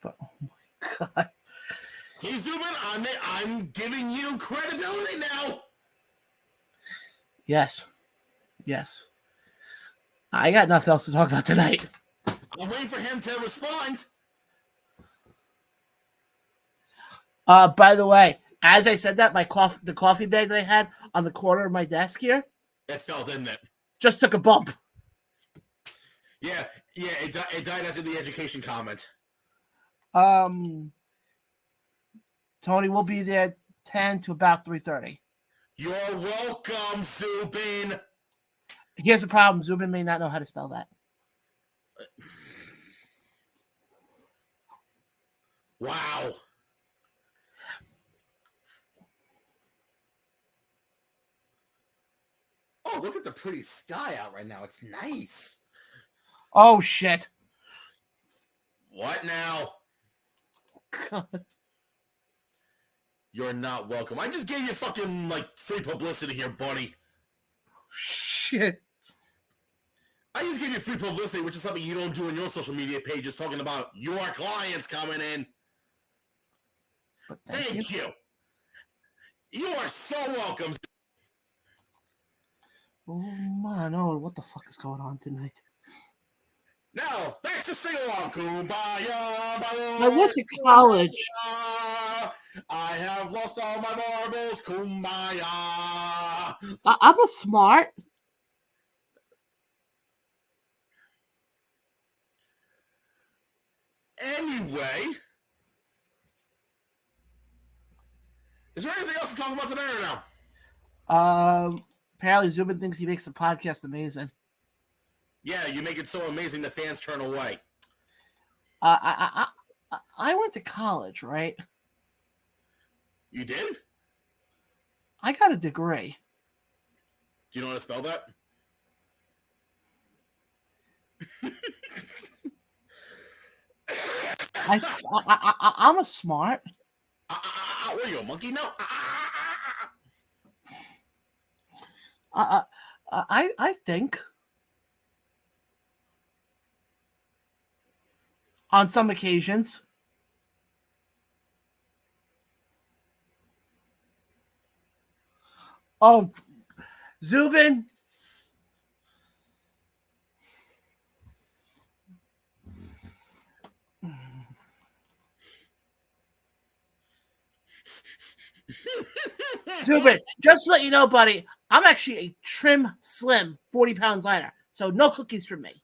Oh my God. Hey, Zubin, I'm giving you credibility now. Yes. I got nothing else to talk about tonight. I'm waiting for him to respond. By the way, as I said that, the coffee bag that I had on the corner of my desk here, It fell, didn't it? just took a bump. Yeah, it died after the education comment. Tony will be there 10 to about 3:30. You're welcome, Zubin. Here's the problem. Zubin may not know how to spell that. Wow. Oh, look at the pretty sky out right now. It's nice. Oh, shit. What now? God. You're not welcome. I just gave you fucking, free publicity here, buddy. Shit. I just gave you free publicity, which is something you don't do on your social media pages, talking about your clients coming in. But Thank you. You are so welcome. Oh, man. Oh, what the fuck is going on tonight? Now, back to sing along. Kumbaya, I went to college. I have lost all my marbles. Kumbaya. I'm a smart. Anyway, Is there anything else to talk about today or no? Apparently Zubin thinks he makes the podcast amazing. Yeah, you make it so amazing the fans turn away. I went to college, right? You did? I got a degree. Do you know how to spell that? I'm a smart. What are you, a monkey? No. I think on some occasions. Oh, Zubin. Zubin, just to let you know, buddy, I'm actually a trim, slim, 40 pounds lighter. So no cookies for me.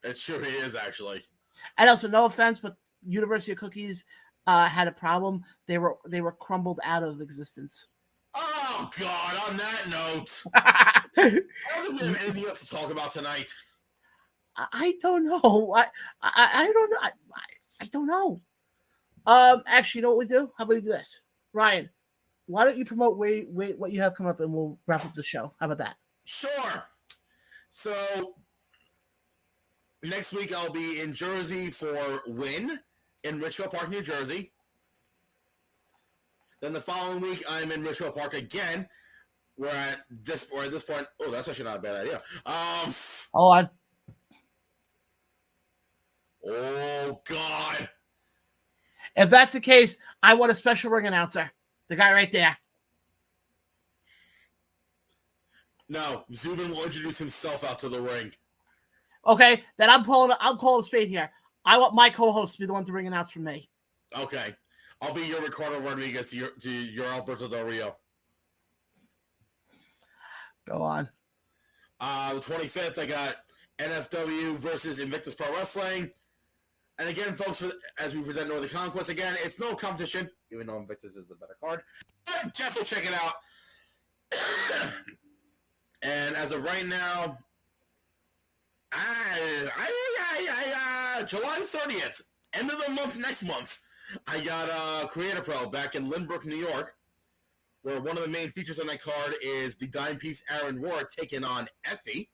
It sure is, actually. And also, no offense, but University of Cookies had a problem. They were crumbled out of existence. Oh, God, on that note. I don't think we have anything else to talk about tonight. I don't know. I don't know. I don't know. Actually, you know what we do? How about we do this? Ryan, why don't you promote what you have come up and we'll wrap up the show. How about that? Sure. So, next week I'll be in Jersey for Win in Richfield Park, New Jersey. Then the following week I'm in Richfield Park again. We're at this point. Oh, that's actually not a bad idea. Hold on. Oh, God. If that's the case, I want a special ring announcer. The guy right there. No, Zubin will introduce himself out to the ring. Okay, then I'm calling a spade here. I want my co-host to be the one to ring announce for me. Okay. I'll be your Ricardo Rodriguez to your Alberto Del Rio. Go on. The 25th, I got NFW versus Invictus Pro Wrestling. And again, folks, as we present Northern Conquest, again, it's no competition, even though Invictus is the better card. But definitely check it out. And as of right now, July 30th, end of the month, next month, I got Creator Pro back in Lynbrook, New York, where one of the main features on that card is the dime piece Aaron Ward taking on Effie.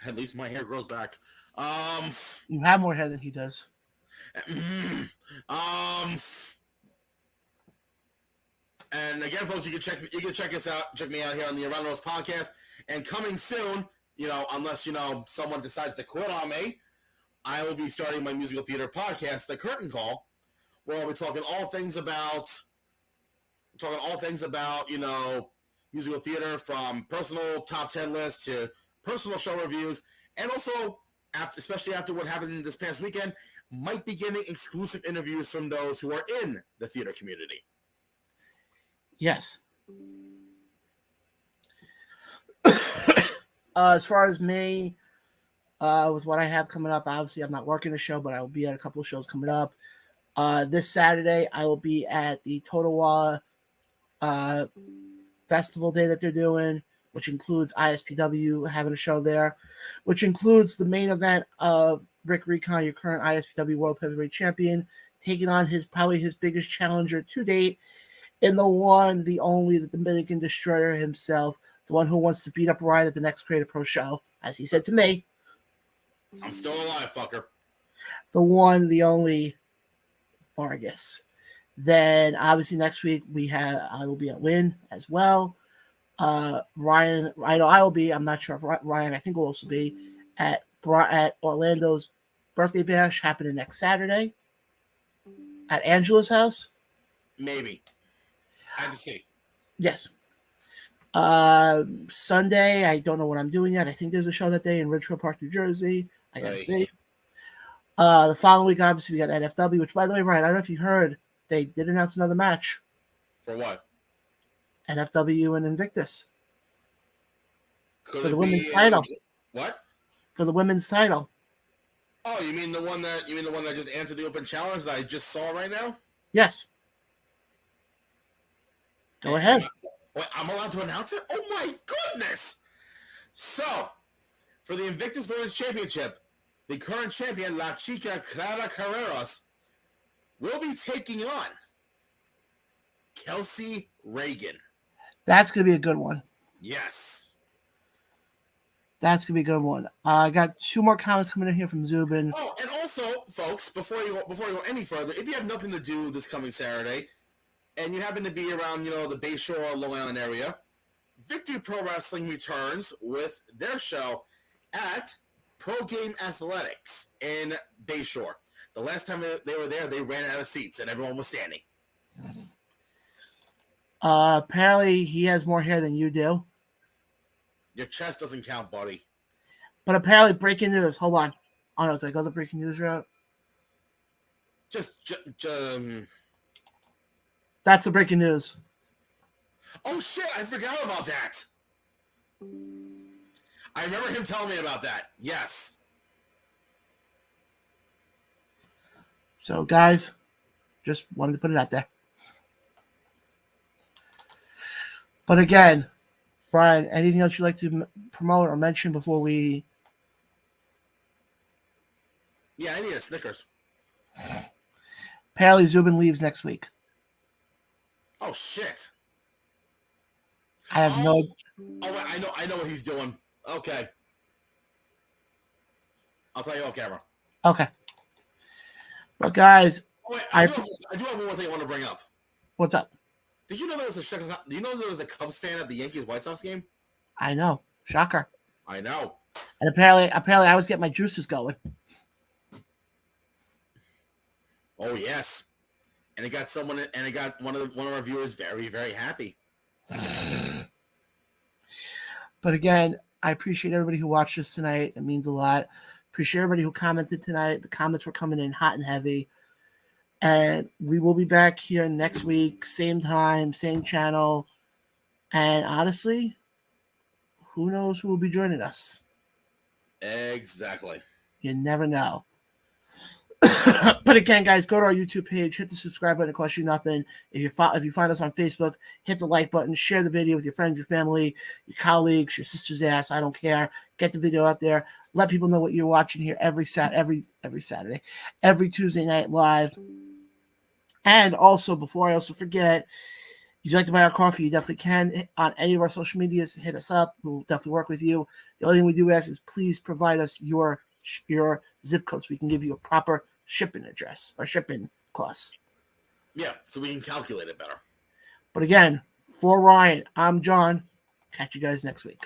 At least my hair grows back. You have more hair than he does. And again, folks, you can check us out, check me out here on the Around the Rose podcast. And coming soon, unless someone decides to quit on me, I will be starting my musical theater podcast, The Curtain Call, where I'll be talking all things about musical theater, from personal top 10 lists to personal show reviews, and also especially after what happened this past weekend, might be getting exclusive interviews from those who are in the theater community. Yes. As far as me, with what I have coming up, obviously I'm not working the show, but I will be at a couple of shows coming up. This Saturday, I will be at the Totowa festival day that they're doing, which includes ISPW having a show there, which includes the main event of Rick Recon, your current ISPW World Heavyweight Champion, taking on probably his biggest challenger to date, in the one, the only, the Dominican Destroyer himself, the one who wants to beat up Ryan at the next Creative Pro show, as he said to me. I'm still alive, fucker. The one, the only, Vargas. Then, obviously, next week I will be at Win as well. Ryan, I know I will be. I'm not sure if Ryan, I think, will also be at Orlando's birthday bash happening next Saturday at Angela's house. Maybe. I have to see. Yes. Sunday, I don't know what I'm doing yet. I think there's a show that day in Ridgeville Park, New Jersey. I gotta see. The following week, obviously, we got NFW, which, by the way, Ryan, I don't know if you heard, they did announce another match. For what? NFW and Invictus. Could for the women's title. What? For the women's title. Oh, you mean the one that just answered the open challenge that I just saw right now? Yes. Go ahead. Wait, I'm allowed to announce it? Oh my goodness! So, for the Invictus Women's Championship, the current champion, La Chica Clara Carreras, will be taking on Kelsey Reagan. That's going to be a good one. Yes. That's going to be a good one. I got 2 more comments coming in here from Zubin. Oh, and also, folks, before you go any further, if you have nothing to do this coming Saturday, and you happen to be around, the Bayshore, Long Island area, Victory Pro Wrestling returns with their show at Pro Game Athletics in Bayshore. The last time they were there, they ran out of seats and everyone was standing. Apparently, he has more hair than you do. Your chest doesn't count, buddy. But apparently, breaking news. Hold on. Oh no, do I go the breaking news route? That's the breaking news. Oh shit! I forgot about that. I remember him telling me about that. Yes. So, guys, just wanted to put it out there. But again, Brian, anything else you'd like to promote or mention before we... Yeah, I need a Snickers. Apparently, Zubin leaves next week. Oh, shit. I have no... Oh, wait, I know what he's doing. Okay. I'll tell you off camera. Okay. But, guys... Oh, wait, I do have one more thing I want to bring up. What's up? Did you know there was a Cubs fan at the Yankees-White Sox game? I know. Shocker. I know. And apparently I was getting my juices going. Oh yes, and it got one of our viewers very, very happy. But again, I appreciate everybody who watched us tonight. It means a lot. Appreciate everybody who commented tonight. The comments were coming in hot and heavy. And we will be back here next week, same time, same channel. And honestly, who knows who will be joining us? Exactly. You never know. But again, guys, go to our YouTube page, hit the subscribe button. It costs you nothing. If you find us on Facebook, hit the like button, share the video with your friends, your family, your colleagues, your sister's ass. I don't care. Get the video out there. Let people know what you're watching here every Saturday, every Tuesday night live. And also, before I also forget, if you'd like to buy our coffee, you definitely can. On any of our social medias, hit us up. We'll definitely work with you. The only thing we do ask is please provide us your zip code so we can give you a proper shipping address or shipping costs. Yeah, so we can calculate it better. But again, for Ryan, I'm John. Catch you guys next week.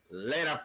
Later.